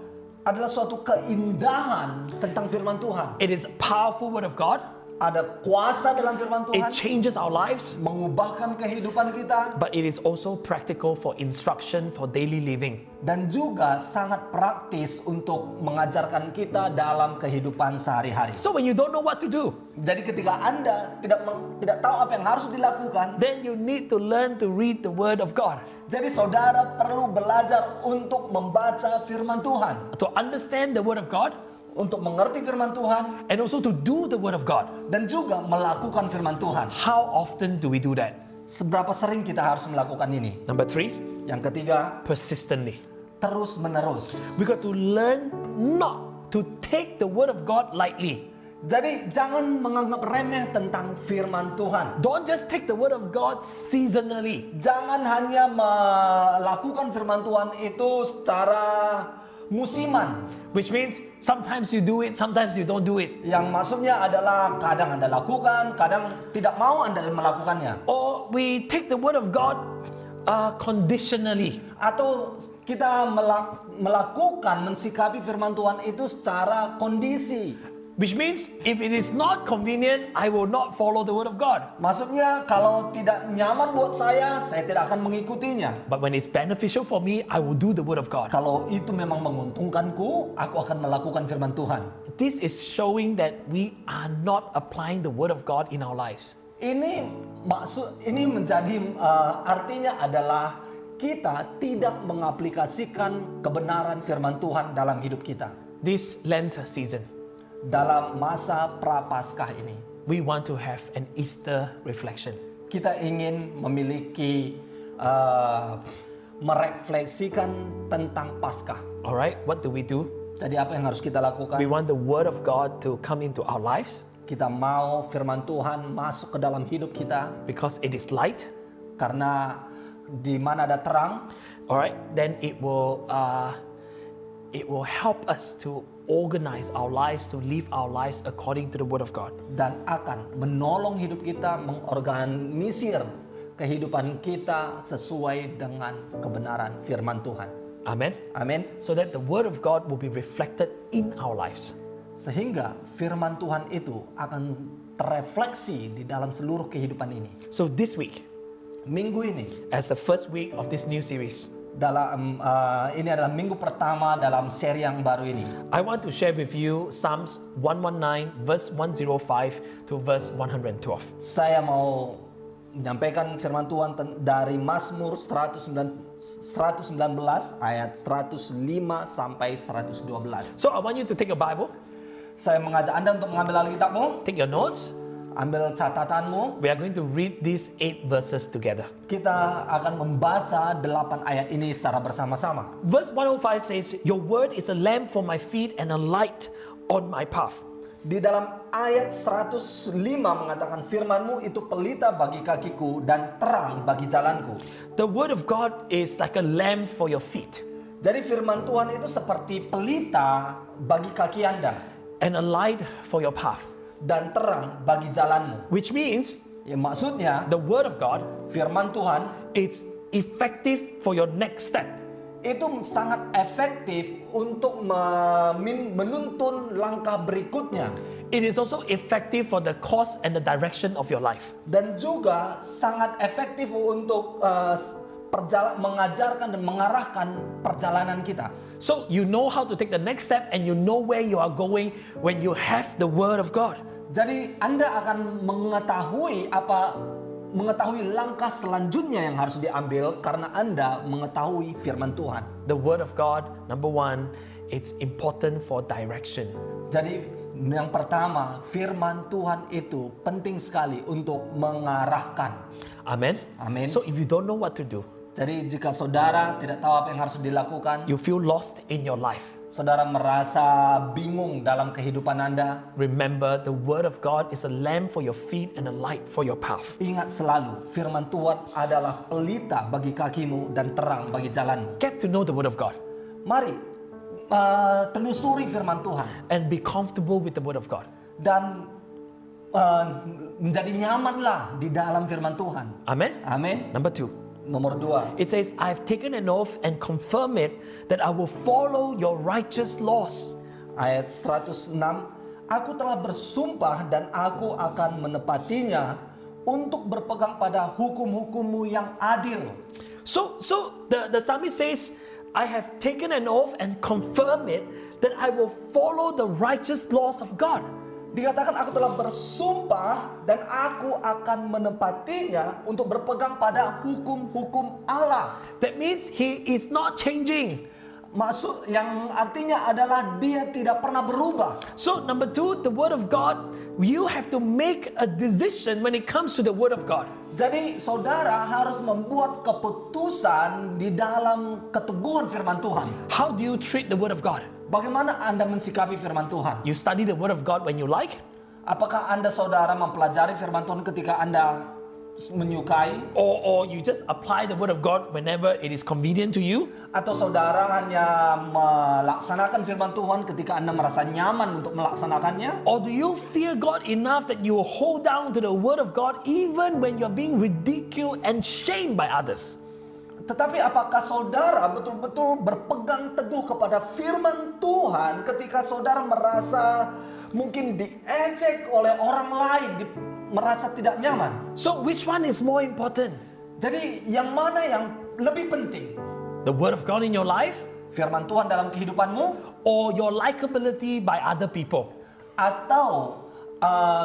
Adalah suatu keindahan tentang firman Tuhan. It is a powerful word of God. Ada kuasa dalam firman It Tuhan, changes our lives, mengubahkan kehidupan kita, but it is also practical for instruction for daily living. dan juga sangat praktis untuk mengajarkan kita dalam kehidupan sehari-hari. So when you don't know what to do, Jadi ketika Anda tidak tahu apa yang harus dilakukan, then you need to learn to read the word of God. jadi saudara perlu belajar untuk membaca firman Tuhan, To understand the word of God untuk mengerti firman Tuhan, and also to do the word of God. dan juga melakukan firman Tuhan. How often do we do that? Seberapa sering kita harus melakukan ini? Number three, Yang ketiga, persistently. terus menerus. We got to learn not to take the word of God lightly. Jadi jangan menganggap remeh tentang firman Tuhan. Don't just take the word of God seasonally. Jangan hanya melakukan firman Tuhan itu secara musiman. Which means sometimes you do it, sometimes you don't do it. Yang maksudnya adalah kadang Anda lakukan, kadang tidak mau Anda melakukannya. Or we take the word of God conditionally. Atau kita melakukan, mensikapi firman Tuhan itu secara kondisi. Which means if it is not convenient, I will not follow the word of God. Maksudnya kalau tidak nyaman buat saya tidak akan mengikutinya. But when it's beneficial for me, I will do the word of God. Kalau itu memang menguntungkanku, aku akan melakukan firman Tuhan. This is showing that we are not applying the word of God in our lives. Ini menjadi artinya adalah kita tidak mengaplikasikan kebenaran firman Tuhan dalam hidup kita. This Lent season, Dalam masa Prapaskah ini, we want to have an Easter reflection. kita ingin memiliki merefleksikan tentang Paskah. Alright, what do we do? Jadi apa yang harus kita lakukan? We want the word of God to come into our lives Kita mau firman Tuhan masuk ke dalam hidup kita, because it is light. karena di mana ada terang, Alright, then it will help us to organize our lives, to live our lives according to the word of God. dan akan menolong hidup kita mengorganisir kehidupan kita sesuai dengan kebenaran firman Tuhan. Amen. Amin. So that the word of God will be reflected in our lives. Sehingga firman Tuhan itu akan terefleksi di dalam seluruh kehidupan ini. So this week, Minggu ini as the first week of this new series, ini adalah minggu pertama dalam seri yang baru ini. I want to share with you Psalms 119 verse 105 to verse 112. Saya mau menyampaikan firman Tuhan dari Mazmur 119 ayat 105 sampai 112. So I want you to take a Bible, Saya mengajak Anda untuk mengambil Alkitabmu, take your notes. ambil catatanmu. We are going to read these 8 verses together. Kita akan membaca 8 ayat ini secara bersama-sama. Verse 105 says, "Your word is a lamp for my feet and a light on my path." Di dalam ayat 105 mengatakan firman-Mu itu pelita bagi kakiku dan terang bagi jalanku. The word of God is like a lamp for your feet Jadi firman Tuhan itu seperti pelita bagi kaki Anda and a light for your path. dan terang bagi jalanmu. Which means Ya, maksudnya the word of God firman Tuhan is effective for your next step. itu sangat efektif untuk menuntun langkah berikutnya, It is also effective for the course and the direction of your life. dan juga sangat efektif untuk mengajarkan dan mengarahkan perjalanan kita. So you know how to take the next step and you know where you are going when you have the word of God. Jadi Anda akan mengetahui apa mengetahui langkah selanjutnya yang harus diambil karena Anda mengetahui firman Tuhan. The Word of God, number one, it's important for direction. Jadi yang pertama, firman Tuhan itu penting sekali untuk mengarahkan. Amen? Amin. So if you don't know what to do, Jadi jika saudara tidak tahu apa yang harus dilakukan, you feel lost in your life, saudara merasa bingung dalam kehidupan Anda, remember the Word of God is a lamp for your feet and a light for your path. ingat selalu firman Tuhan adalah pelita bagi kakimu dan terang bagi jalanmu. Get to know the Word of God Mari telusuri firman Tuhan and be comfortable with the Word of God. dan menjadi nyamanlah di dalam firman Tuhan. Amen? Amin. Number two, Nomor 2. it says, I have taken an oath and confirm it that I will follow your righteous laws. Ayat 106, aku telah bersumpah dan aku akan menepatinya untuk berpegang pada hukum-hukummu yang adil. So the psalmist says, I have taken an oath and confirm it that I will follow the righteous laws of God. Dikatakan aku telah bersumpah dan aku akan menepatinya untuk berpegang pada hukum-hukum Allah. That means he is not changing. Maksud yang artinya adalah dia tidak pernah berubah. So number two, the Word of God, you have to make a decision when it comes to the Word of God. Jadi saudara harus membuat keputusan di dalam keteguhan firman Tuhan. How do you treat the Word of God? Bagaimana Anda mensikapi firman Tuhan? You study the Word of God when you like, Apakah Anda saudara mempelajari firman Tuhan ketika Anda menyukai? or you just apply the Word of God whenever it is convenient to you? Atau saudara hanya melaksanakan firman Tuhan ketika Anda merasa nyaman untuk melaksanakannya? Or do you fear God enough that you hold down to the Word of God even when you're being ridiculed and shamed by others? Tetapi apakah saudara betul-betul berpegang teguh kepada firman Tuhan ketika saudara merasa mungkin diejek oleh orang lain, merasa tidak nyaman? So which one is more important? Jadi yang mana yang lebih penting? The Word of God in your life Firman Tuhan dalam kehidupanmu or your likability by other people? atau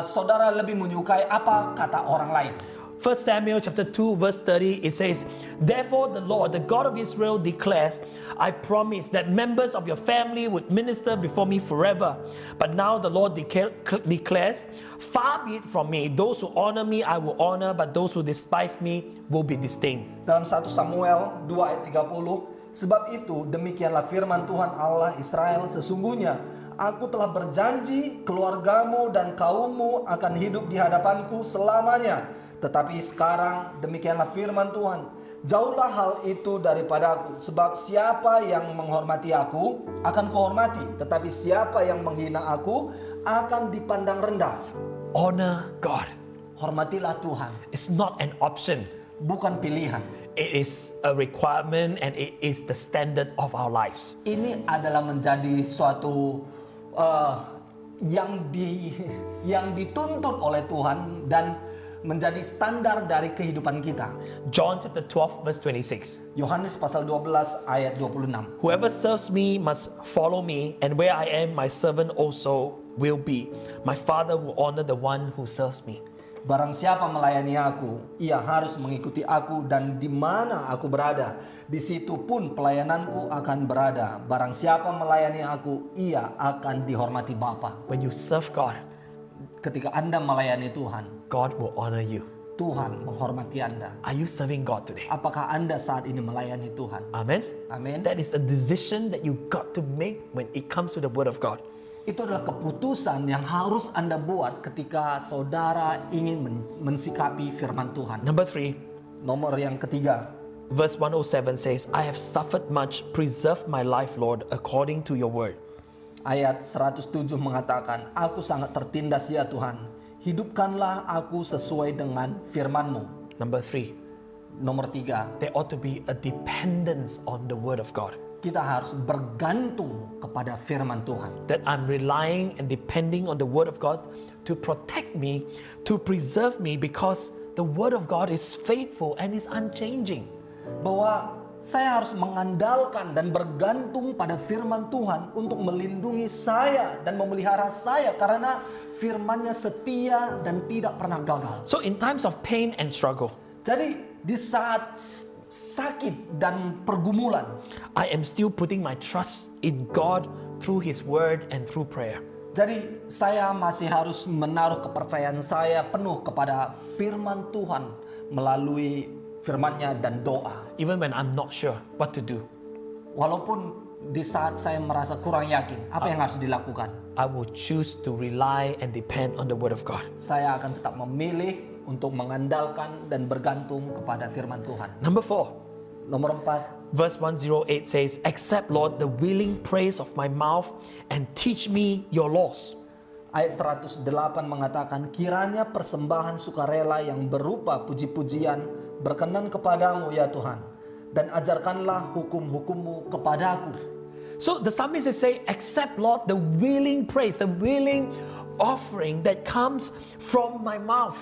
saudara lebih menyukai apa kata orang lain? 1 Samuel chapter 2 verse 30, it says, therefore the Lord, the God of Israel declares, I promised that members of your family would minister before me forever. But now the Lord declares, far be it from me, those who honor me I will honor, but those who despise me will be disdained. Dalam 1 Samuel 2 ayat 30, sebab itu demikianlah firman Tuhan Allah Israel, sesungguhnya aku telah berjanji keluargamu dan kaummu akan hidup di hadapanku selamanya. Tetapi sekarang demikianlah firman Tuhan, jauhlah hal itu daripadaku, sebab siapa yang menghormati aku akan kuhormati, tetapi siapa yang menghina aku akan dipandang rendah. Honor God. Hormatilah Tuhan, It's not an option. bukan pilihan. It is a requirement and it is the standard of our lives. Ini adalah menjadi suatu yang dituntut oleh Tuhan dan menjadi standar dari kehidupan kita. John chapter 12 verse 26. Yohanes pasal 12 ayat 26. Whoever serves me must follow me, and where I am, my servant also will be. My Father will honor the one who serves me. Barang siapa melayani aku, ia harus mengikuti aku, dan di mana aku berada, di situ pun pelayananku akan berada. Barang siapa melayani aku, ia akan dihormati Bapa. When you serve God, Ketika Anda melayani Tuhan, God will honor you. Tuhan menghormati Anda. Are you serving God today? Apakah Anda saat ini melayani Tuhan? Amen. Amin. That is a decision that you got to make when it comes to the Word of God. Itu adalah keputusan yang harus Anda buat ketika saudara ingin mensikapi firman Tuhan. Number 3, Nomor yang ketiga, verse 107 says, I have suffered much, preserve my life, Lord, according to your word. ayat 107 mengatakan, aku sangat tertindas ya Tuhan, hidupkanlah aku sesuai dengan firman-Mu. Number 3, Nomor 3, there ought to be a dependence on the word of God. kita harus bergantung kepada firman Tuhan. That I'm relying and depending on the word of God to protect me, to preserve me, because the word of God is faithful and is unchanging. Bahwa Saya harus mengandalkan dan bergantung pada firman Tuhan untuk melindungi saya dan memelihara saya karena firman-Nya setia dan tidak pernah gagal. So in times of pain and struggle, Jadi di saat sakit dan pergumulan, I am still putting my trust in God through His Word and through prayer. jadi saya masih harus menaruh kepercayaan saya penuh kepada firman Tuhan melalui firman-Nya dan doa. Even when I'm not sure what to do, Walaupun di saat saya merasa kurang yakin apa yang harus dilakukan, I will choose to rely and depend on the Word of God. saya akan tetap memilih untuk mengandalkan dan bergantung kepada firman Tuhan. Number 4, Nomor 4, verse 108 says, "Accept, Lord, the willing praise of my mouth and teach me your laws." ayat 108 mengatakan, kiranya persembahan sukarela yang berupa puji-pujian berkenan kepadamu ya Tuhan, dan ajarkanlah hukum-hukum-Mu kepadaku. So the psalmist is saying, accept, Lord, the willing praise, the willing offering that comes from my mouth.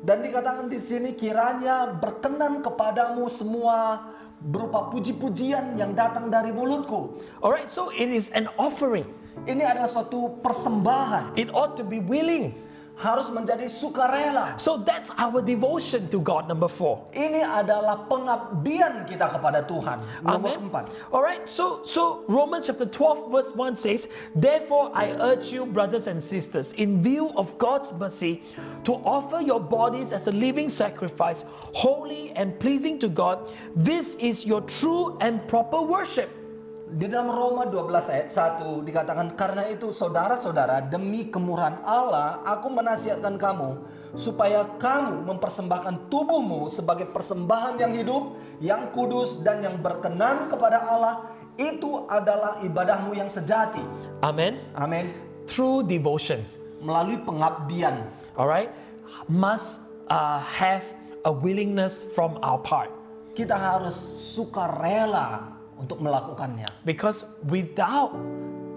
Dan dikatakan di sini, kiranya berkenan kepadamu semua berupa puji-pujian yang datang dari mulutku. Alright, so it is an offering. Ini adalah suatu persembahan, It ought to be willing. harus menjadi sukarela. So that's our devotion to God, number 4. Ini adalah pengabdian kita kepada Tuhan. Nomor Amen. 4. Alright, so Romans chapter 12 verse 1 says, "Therefore I urge you, brothers and sisters, in view of God's mercy, to offer your bodies as a living sacrifice, holy and pleasing to God. This is your true and proper worship." Di dalam Roma 12 ayat 1 dikatakan, karena itu saudara-saudara, demi kemurahan Allah aku menasihatkan kamu supaya kamu mempersembahkan tubuhmu sebagai persembahan yang hidup, yang kudus dan yang berkenan kepada Allah. Itu adalah ibadahmu yang sejati. Amen. Amin. Through devotion, Melalui pengabdian, alright, must have a willingness from our part. kita harus sukarela untuk melakukannya. Because without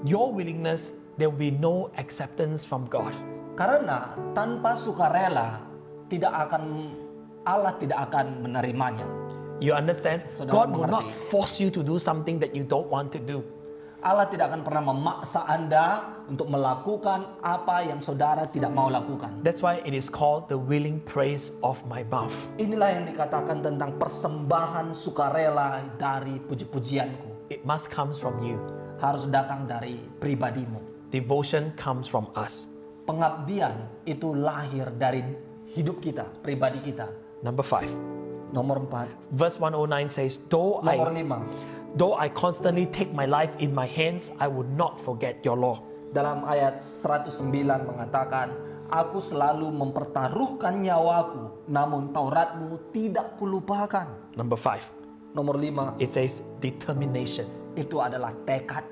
your willingness, there will be no acceptance from God. Karena tanpa sukarela Allah tidak akan menerimanya. You understand? Saudara God will not mengerti. force you to do something that you don't want to do. Allah tidak akan pernah memaksa Anda untuk melakukan apa yang saudara tidak mau lakukan. That's why it is called the willing praise of my mouth. Inilah yang dikatakan tentang persembahan sukarela dari puji-pujianku. It must come from you. Harus datang dari pribadimu. Devotion comes from us. Pengabdian itu lahir dari hidup kita, pribadi kita. Number 5. Nomor 4. Verse 109 says, Nomor 5. Though I constantly take my life in my hands, I would not forget your law. Dalam ayat 109 mengatakan, aku selalu mempertaruhkan nyawaku, namun Tauratmu tidak kulupakan. Number 5. Nomor 5, It says determination. itu adalah tekad.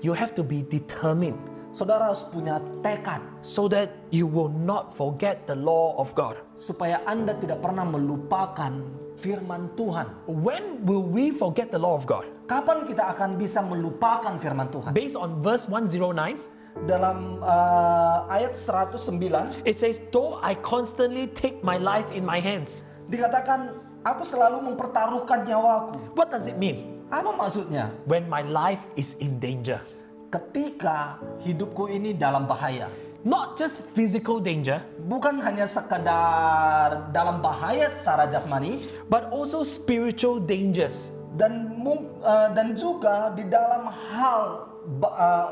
You have to be determined Saudara harus punya tekad so that you will not forget the law of God. supaya Anda tidak pernah melupakan firman Tuhan. When will we forget the law of God? Kapan kita akan bisa melupakan firman Tuhan? Based on verse 109, Dalam ayat 109 it says, though I constantly take my life in my hands. dikatakan, aku selalu mempertaruhkan nyawaku. What does it mean? Apa maksudnya? When my life is in danger. Ketika hidupku ini dalam bahaya. Not just physical danger, Bukan hanya sekedar dalam bahaya secara jasmani, but also spiritual dangers. dan juga di dalam hal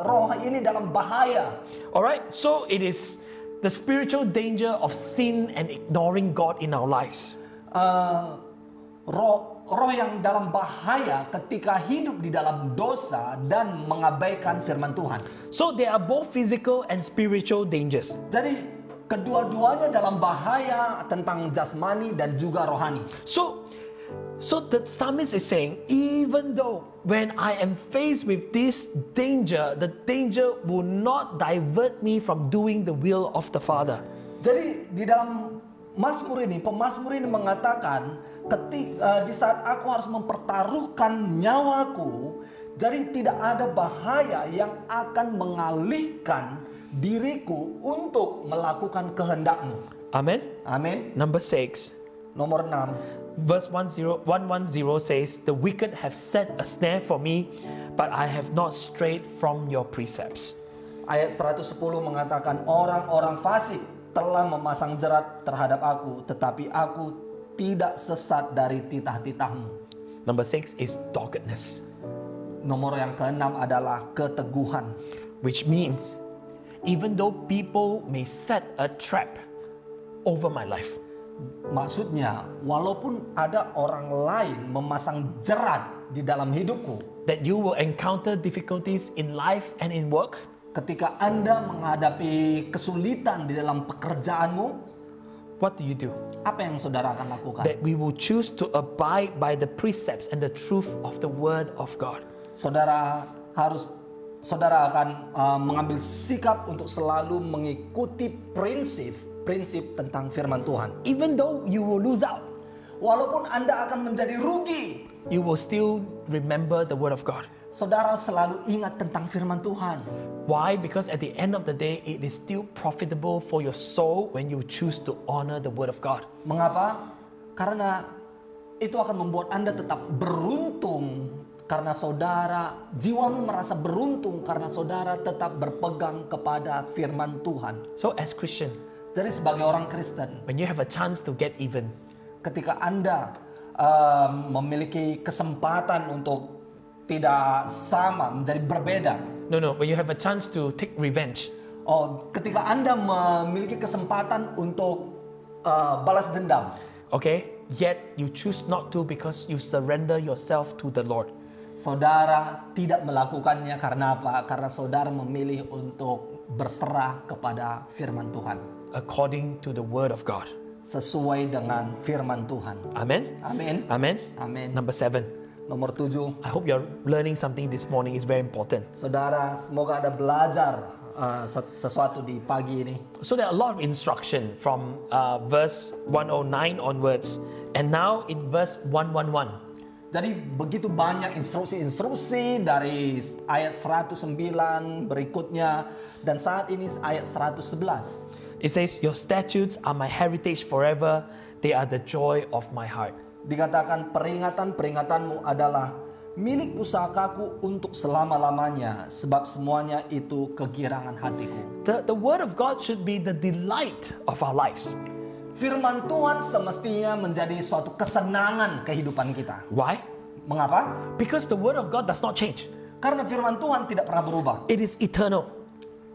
roh ini dalam bahaya. Alright, so it is the spiritual danger of sin and ignoring God in our lives. Roh yang dalam bahaya ketika hidup di dalam dosa dan mengabaikan firman Tuhan. So there are both physical and spiritual dangers. Jadi kedua-duanya dalam bahaya tentang jasmani dan juga rohani. So the psalmist is saying, even though when I am faced with this danger, the danger will not divert me from doing the will of the Father. Jadi di dalam Mazmur ini, pemazmur ini mengatakan, di saat aku harus mempertaruhkan nyawaku, jadi tidak ada bahaya yang akan mengalihkan diriku untuk melakukan kehendak-Mu. Amen. Amin. Number 6. Nomor 6. verse 110 says, the wicked have set a snare for me, but I have not strayed from your precepts. Ayat 110 mengatakan orang-orang fasik telah memasang jerat terhadap aku, tetapi aku tidak sesat dari titah-titahmu. Number 6 is doggedness, Nomor yang keenam adalah keteguhan. which means even though people may set a trap over my life, Maksudnya, walaupun ada orang lain memasang jerat di dalam hidupku, that you will encounter difficulties in life and in work, ketika Anda menghadapi kesulitan di dalam pekerjaanmu, what do you do? apa yang saudara akan lakukan? That we will choose to abide by the precepts and the truth of the word of God. Saudara akan mengambil sikap untuk selalu mengikuti prinsip tentang firman Tuhan. Even though you will lose out, Walaupun Anda akan menjadi rugi, you will still remember the word of God. saudara selalu ingat tentang firman Tuhan. Why? Because at the end of the day, it is still profitable for your soul when you choose to honor the word of God. Mengapa? Karena itu akan membuat Anda tetap beruntung, karena saudara, jiwamu merasa beruntung karena saudara tetap berpegang kepada firman Tuhan. So as Christian, Jadi sebagai orang Kristen, when you have a chance to get even, ketika Anda memiliki kesempatan untuk tidak sama, menjadi berbeda. when you have a chance to take revenge, Ketika Anda memiliki kesempatan untuk balas dendam, okay, yet you choose not to because you surrender yourself to the Lord. saudara tidak melakukannya karena apa? Karena saudara memilih untuk berserah kepada firman Tuhan, According to the word of God. sesuai dengan firman Tuhan. Amen? Amin. Amen? Amin. Number 7. Nomor 7, I hope you're learning something this morning. It's very important. saudara, semoga Anda belajar sesuatu di pagi ini. So there are a lot of instruction from verse 109 onwards. And now in verse 111. Jadi begitu banyak instruksi-instruksi dari ayat 109 berikutnya, dan saat ini ayat 111. It says, your statutes are my heritage forever. They are the joy of my heart. Dikatakan peringatan-peringatanmu adalah milik pusakaku untuk selama-lamanya, sebab semuanya itu kegirangan hatiku. The word of God should be the delight of our lives. Firman Tuhan semestinya menjadi suatu kesenangan kehidupan kita. Why? Mengapa? Because the word of God does not change. Karena firman Tuhan tidak pernah berubah, It is eternal.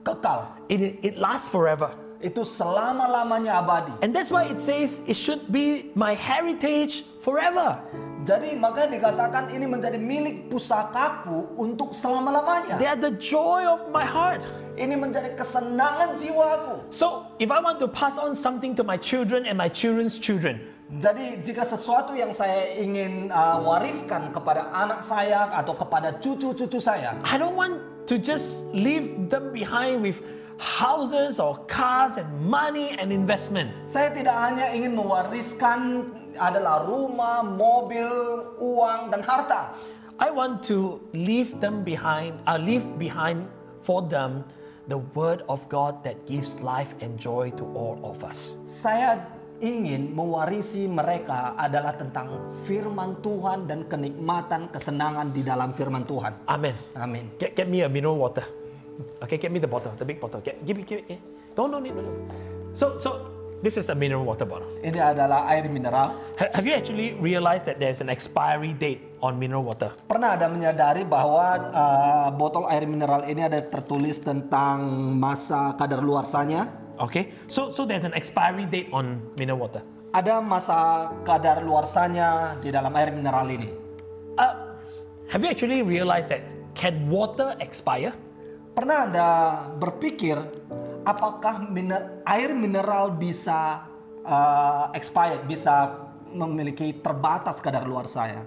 kekal. It lasts forever. Itu selama-lamanya abadi. And that's why it says it should be my heritage forever. Jadi makanya dikatakan ini menjadi milik pusakaku untuk selama-lamanya. They are the joy of my heart. Ini menjadi kesenangan jiwaku. So if I want to pass on something to my children and my children's children, Jadi jika sesuatu yang saya ingin wariskan kepada anak saya atau kepada cucu-cucu saya, I don't want to just leave them behind with houses or cars and money and investment. saya tidak hanya ingin mewariskan adalah rumah, mobil, uang, dan harta. I want to leave behind for them the word of God that gives life and joy to all of us. Saya ingin mewarisi mereka adalah tentang firman Tuhan dan kenikmatan, kesenangan di dalam firman Tuhan. Amen. Amin. Get me a mineral water. Okay, get me the bottle, the big bottle. Give me. Don't need. So this is a mineral water bottle. Ini adalah air mineral. Have you actually realized that there's an expiry date on mineral water? Pernah ada menyadari bahwa botol air mineral ini ada tertulis tentang masa kadaluarsanya? Okay, so there's an expiry date on mineral water. Ada masa kadaluarsanya di dalam air mineral ini. Have you actually realized that can water expire? Pernah Anda berpikir apakah air mineral bisa expired, bisa memiliki terbatas kadaluarsanya?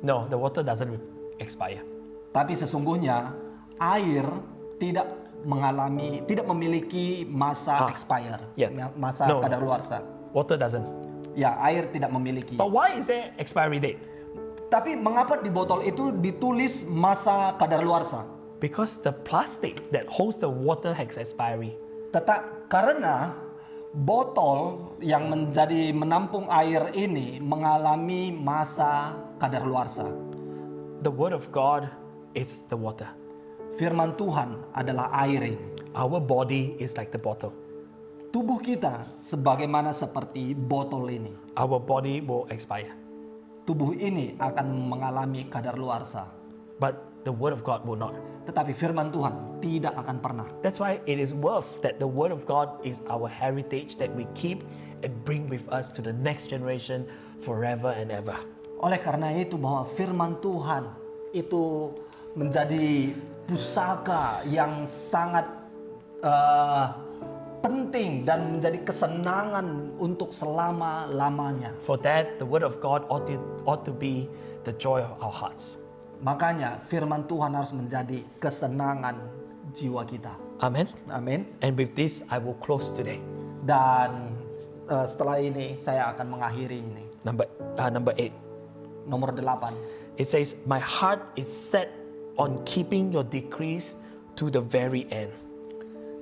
No, the water doesn't expire. Tapi sesungguhnya air tidak memiliki masa expire, masa kadaluarsa. Water doesn't. Ya, air tidak memiliki. But why is there expiry date? Tapi mengapa di botol itu ditulis masa kadaluarsa? Because the plastic that holds the water has expiry. Karena Botol yang menjadi menampung air ini mengalami masa kadaluarsa. The word of God is the water. Firman Tuhan adalah air ini. Our body is like the bottle. Tubuh kita sebagaimana seperti botol ini. Our body will expire. Tubuh ini akan mengalami kadaluarsa. But the word of God will not. Tetapi firman Tuhan tidak akan pernah. That's why it is worth that the word of God is our heritage that we keep and bring with us to the next generation forever and ever. Oleh karena itu bahwa firman Tuhan itu menjadi pusaka yang sangat penting dan menjadi kesenangan untuk selama-lamanya. For that, the word of God ought to be the joy of our hearts. Makanya firman Tuhan harus menjadi kesenangan jiwa kita. Amen. Amin. And with this, I will close today. Dan setelah ini saya akan mengakhiri ini. Number 8. Nomor 8. It says, my heart is set on keeping your decrees to the very end.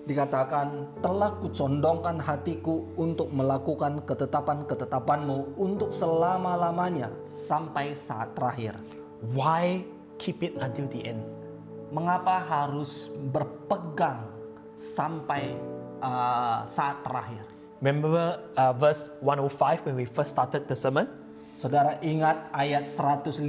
Dikatakan, telah kucondongkan hatiku untuk melakukan ketetapan-ketetapanmu untuk selama-lamanya sampai saat terakhir. Why keep it until the end? Mengapa harus berpegang sampai saat terakhir? Remember verse 105 when we first started the sermon? Saudara ingat ayat 105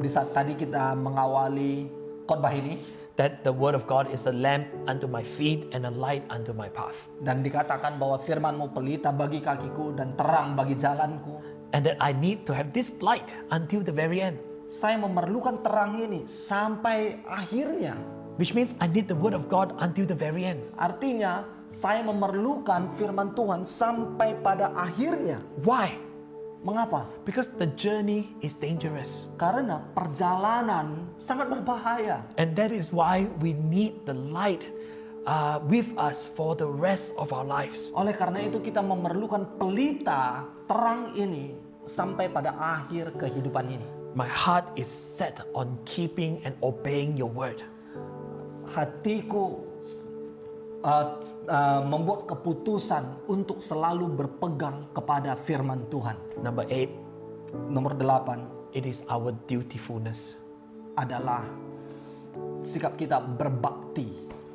di saat tadi kita mengawali khotbah ini? That the word of God is a lamp unto my feet and a light unto my path. Dan dikatakan bahwa firman-Mu pelita bagi kakiku dan terang bagi jalanku. And that I need to have this light until the very end. Saya memerlukan terang ini sampai akhirnya. Which means I need the word of God until the very end. Artinya saya memerlukan firman Tuhan sampai pada akhirnya. Why? Mengapa? Because the journey is dangerous. Karena perjalanan sangat berbahaya. And that is why we need the light with us for the rest of our lives. Oleh karena itu kita memerlukan pelita terang ini sampai pada akhir kehidupan ini. My heart is set on keeping and obeying your word. Hatiku membuat keputusan untuk selalu berpegang kepada firman Tuhan. Number 8, Nomor 8 it is our dutifulness. adalah sikap kita berbakti.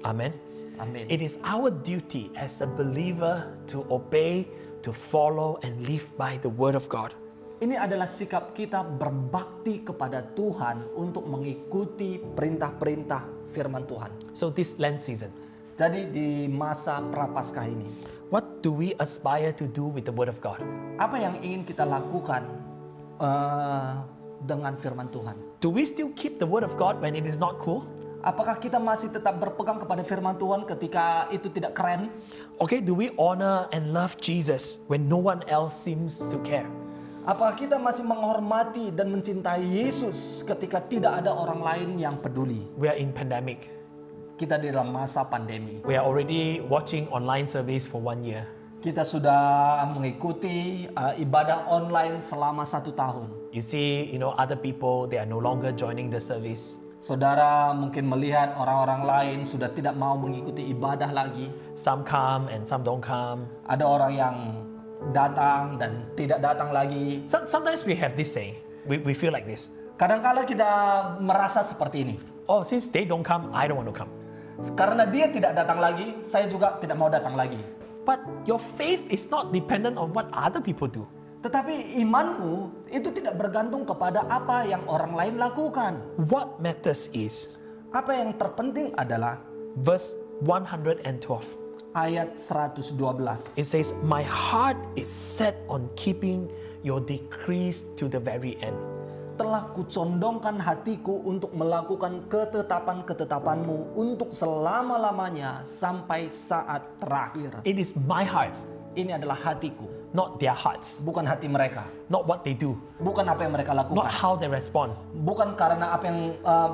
Amen. Amin. It is our duty as a believer to obey, to follow and live by the word of God. Ini adalah sikap kita berbakti kepada Tuhan untuk mengikuti perintah-perintah firman Tuhan. So this Lent season, Jadi di masa Prapaskah ini, what do we aspire to do with the word of God? apa yang ingin kita lakukan dengan firman Tuhan? Do we still keep the word of God when it is not cool? Apakah kita masih tetap berpegang kepada firman Tuhan ketika itu tidak keren? Okay, do we honor and love Jesus when no one else seems to care? Apakah kita masih menghormati dan mencintai Yesus ketika tidak ada orang lain yang peduli? We are in pandemic. Kita di dalam masa pandemi. We are already watching online service for 1 year. Kita sudah mengikuti ibadah online selama 1 tahun. You see, other people, they are no longer joining the service. Saudara mungkin melihat orang-orang lain sudah tidak mau mengikuti ibadah lagi. Some come and some don't come. Ada orang yang datang dan tidak datang lagi. Sometimes we have this saying. We feel like this. Kadang-kala kita merasa seperti ini. Oh, since they don't come, I don't want to come. Karena dia tidak datang lagi, saya juga tidak mau datang lagi. But your faith is not dependent on what other people do. Tetapi imanmu itu tidak bergantung kepada apa yang orang lain lakukan. What matters is Apa yang terpenting adalah verse 112. ayat 112. It says, my heart is set on keeping your decrees to the very end. Telah kucondongkan hatiku untuk melakukan ketetapan-ketetapanmu untuk selama-lamanya sampai saat terakhir. It is my heart, Ini adalah hatiku, not their hearts, bukan hati mereka, not what they do, bukan apa yang mereka not lakukan, how they respond. bukan karena apa yang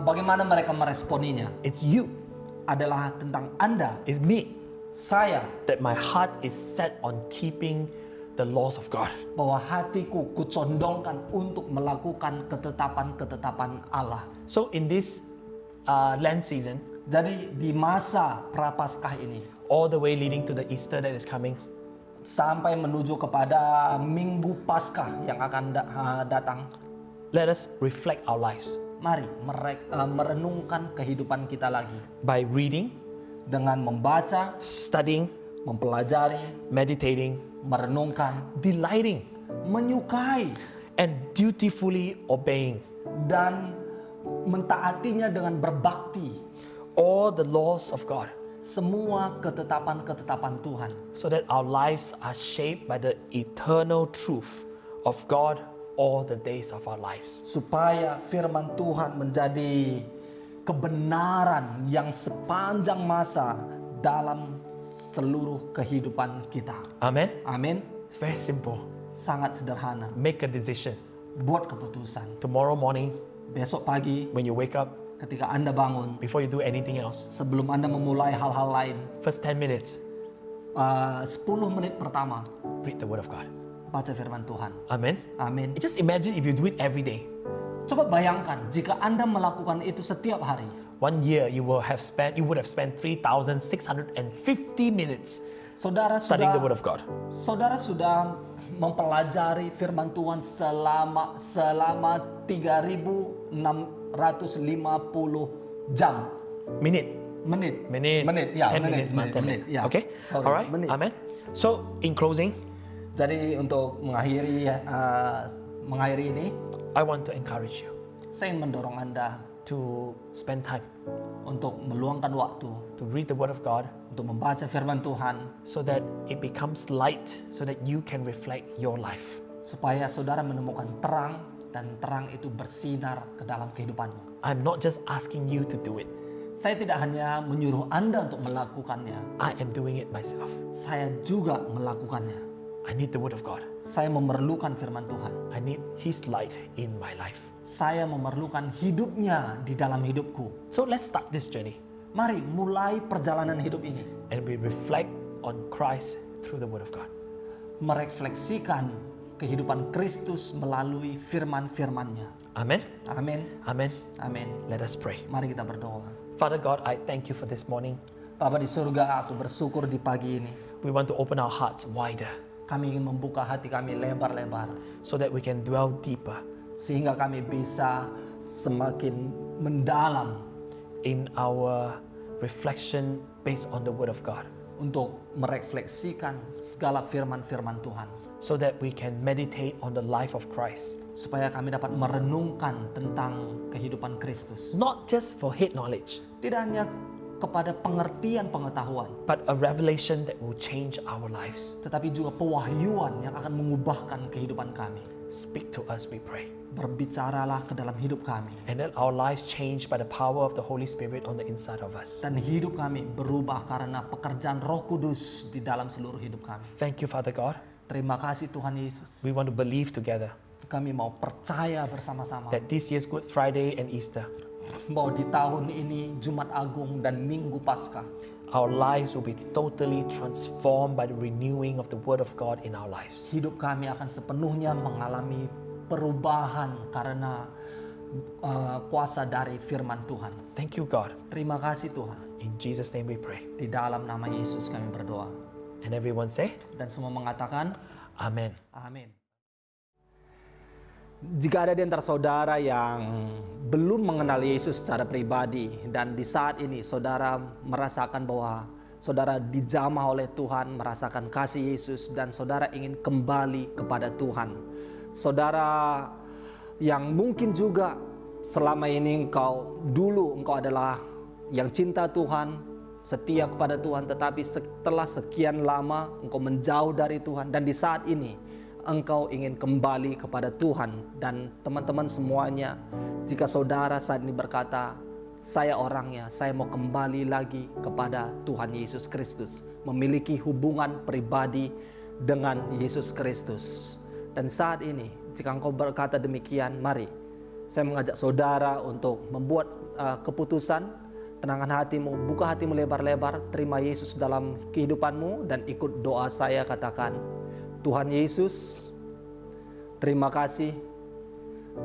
bagaimana mereka meresponinya. It's you, Adalah tentang Anda, it's me, saya, that my heart is set on keeping the laws of God. bahwa hatiku kucondongkan untuk melakukan ketetapan-ketetapan Allah. So in this Lent season, Jadi di masa Prapaskah ini all the way leading to the Easter that is coming, sampai menuju kepada Minggu Paskah yang akan datang, let us reflect our lives mari merenungkan kehidupan kita lagi by reading, dengan membaca, studying, mempelajari, meditating, merenungkan, delighting, menyukai, and dutifully obeying dan mentaatinya dengan berbakti all the laws of God, semua ketetapan-ketetapan Tuhan, so that our lives are shaped by the eternal truth of God all the days of our lives. supaya firman Tuhan menjadi kebenaran yang sepanjang masa dalam seluruh kehidupan kita. Amen. Amin. It's very simple. Sangat sederhana. Make a decision. Buat keputusan. Tomorrow morning, Besok pagi when you wake up, ketika Anda bangun, before you do anything else, sebelum Anda memulai hal-hal lain, first 10 minutes, 10 menit pertama read the Word of God. baca firman Tuhan. Amen. Amin. Just imagine if you do it every day. Coba bayangkan jika Anda melakukan itu setiap hari. 1 year you would have spent 3,650 minutes Saudara studying the Word sudah of God. Saudara sudah mempelajari firman Tuhan selama 3.650 jam. Menit. Menit. 10 minutes, 10 minutes. Ya. Okay. Sorry, All right. menit. Amen. So in closing, Jadi untuk mengakhiri ini, I want to encourage you saya ingin mendorong Anda to spend time untuk meluangkan waktu to read the Word of God, untuk membaca firman Tuhan so that it becomes light, so that you can reflect your life. supaya saudara menemukan terang dan terang itu bersinar ke dalam kehidupanmu. I'm not just asking you to do it. Saya tidak hanya menyuruh Anda untuk melakukannya, I am doing it myself. saya juga melakukannya. I need the Word of God. Saya memerlukan firman Tuhan. I need His light in my life. Saya memerlukan hidupnya di dalam hidupku. So let's start this journey Mari mulai perjalanan hidup ini. and we reflect on Christ through the Word of God. Merefleksikan kehidupan Kristus melalui firman-firmannya. Amen. Amin. Amen. Amin. Let us pray. Mari kita berdoa. Father God, I thank you for this morning. Bapa di surga, aku bersyukur di pagi ini. We want to open our hearts wider Kami ingin membuka hati kami lebar-lebar. so that we can dwell deeper Sehingga kami bisa semakin mendalam in our reflection based on the Word of God, untuk merefleksikan segala firman-firman Tuhan. so that we can meditate on the life of Christ, Supaya kami dapat merenungkan tentang kehidupan Kristus. not just for head knowledge, Tidak hanya kepada pengertian pengetahuan, but a revelation that will change our lives. tetapi juga pewahyuan yang akan mengubahkan kehidupan kami. Speak to us, we pray, Berbicaralah ke dalam hidup kami. and let our lives change by the power of the Holy Spirit on the inside of us. Dan hidup kami berubah karena pekerjaan Roh Kudus di dalam seluruh hidup kami. Thank you, Father God. Terima kasih Tuhan Yesus. We want to believe together Kami mau percaya bersama-sama that this year's Good Friday and Easter, bahwa di tahun ini Jumat Agung dan Minggu Paskah, our lives will be totally transformed by the renewing of the Word of God in our lives. hidup kami akan sepenuhnya mengalami perubahan karena kuasa dari firman Tuhan. Thank you, God. Terima kasih Tuhan. In Jesus' name we pray. Di dalam nama Yesus kami berdoa. And everyone say, Dan semua mengatakan, Amen. amin. Jika ada di antara saudara yang belum mengenal Yesus secara pribadi dan di saat ini saudara merasakan bahwa saudara dijamah oleh Tuhan, merasakan kasih Yesus dan saudara ingin kembali kepada Tuhan. Saudara yang mungkin juga selama ini engkau adalah yang cinta Tuhan, setia kepada Tuhan, tetapi setelah sekian lama engkau menjauh dari Tuhan dan di saat ini engkau ingin kembali kepada Tuhan. Dan teman-teman semuanya, jika saudara saat ini berkata, saya orangnya, saya mau kembali lagi kepada Tuhan Yesus Kristus, memiliki hubungan pribadi dengan Yesus Kristus. Dan saat ini, jika engkau berkata demikian, mari saya mengajak saudara untuk membuat keputusan. Tenangkan hatimu, buka hatimu lebar-lebar, terima Yesus dalam kehidupanmu dan ikut doa saya. Katakan, Tuhan Yesus, terima kasih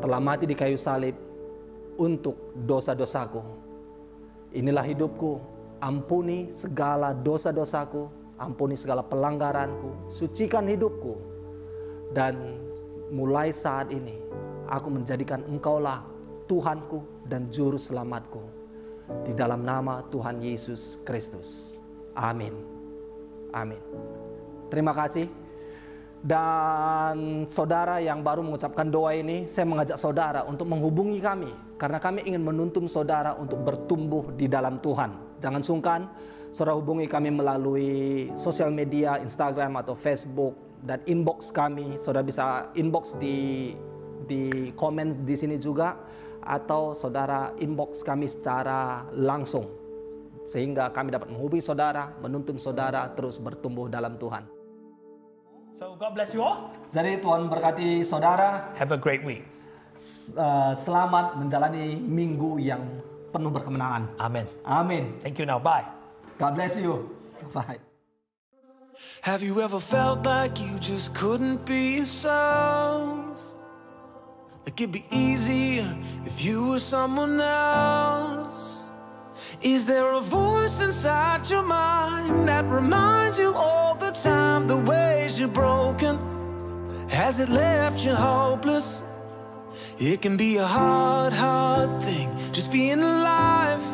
telah mati di kayu salib untuk dosa-dosaku. inilah hidupku, ampuni segala dosa-dosaku, ampuni segala pelanggaranku, sucikan hidupku. Dan mulai saat ini, aku menjadikan Engkaulah Tuhanku dan Juru Selamatku. Di dalam nama Tuhan Yesus Kristus. Amin. Amin. Terima kasih. Dan saudara yang baru mengucapkan doa ini, saya mengajak saudara untuk menghubungi kami, karena kami ingin menuntun saudara untuk bertumbuh di dalam Tuhan. Jangan sungkan, saudara hubungi kami melalui sosial media, Instagram atau Facebook, dan inbox kami. Saudara bisa inbox di komen di sini juga, atau saudara inbox kami secara langsung, sehingga kami dapat menghubungi saudara, menuntun saudara terus bertumbuh dalam Tuhan. So God bless you all. Jadi Tuhan berkati saudara. Have a great week. Selamat menjalani minggu yang penuh berkemenangan. Amen. Amin. Thank you now. Bye. God bless you. Bye. Have you ever felt like you just couldn't be yourself? Like it'd be easier if you were someone else? Is there a voice inside your mind that reminds you all the time the ways you're broken? Has it left you hopeless? It can be a hard, hard thing just being alive.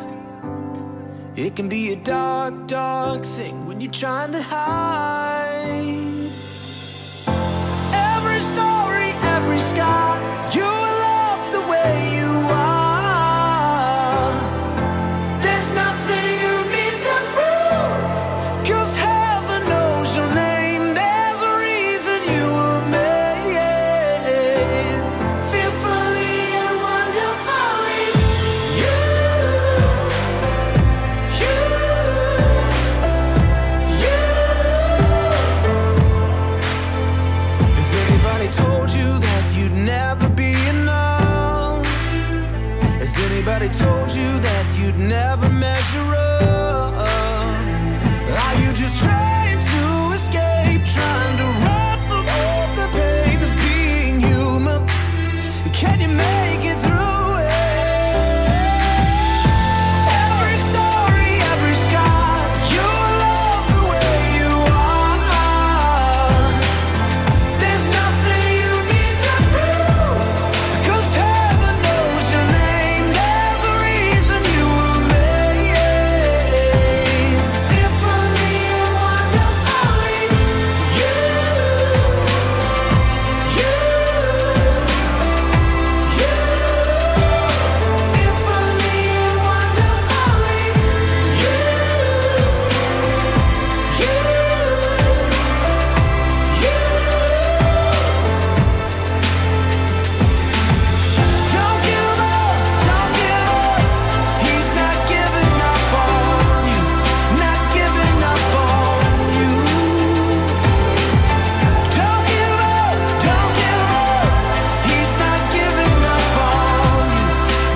It can be a dark, dark thing when you're trying to hide. Every story, every scar, you love the way you are. There's nothing you need to prove, 'cause heaven knows your name. There's a reason you were made, fearfully and wonderfully. Has anybody told you that you'd never be enough? Has anybody told you that you'd never measure up? Are you just trying to escape, trying to run from all the pain of being human? Can you make it through it? Every story, every scar, you love the way you are. There's nothing you need to prove, 'cause heaven knows your name. There's a reason you were made, fearfully and wonderfully. Fearfully and wonderfully. Don't give up, don't give up. He's not giving up on you, not giving up on you. Don't give up, don't give up. He's not giving up on you,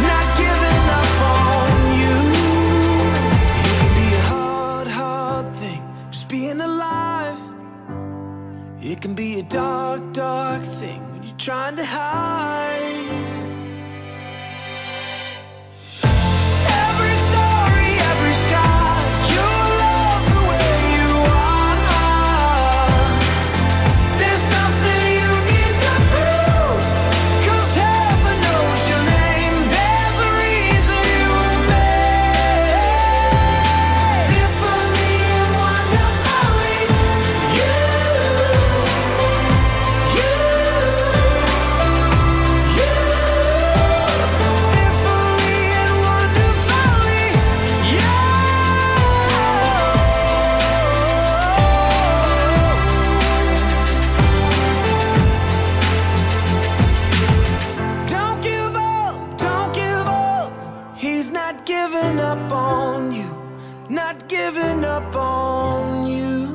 not giving up on you. It can be a hard, hard thing just being alive. It can be a dark, dark thing when you're trying to hide. Every story, every scar, you love the way you are. There's nothing you need to prove, 'cause heaven knows your name. There's a reason you were made, fearfully and wonderfully. Fearfully and wonderfully, Don't give up, don't give up. He's not giving up on you, not giving up on you.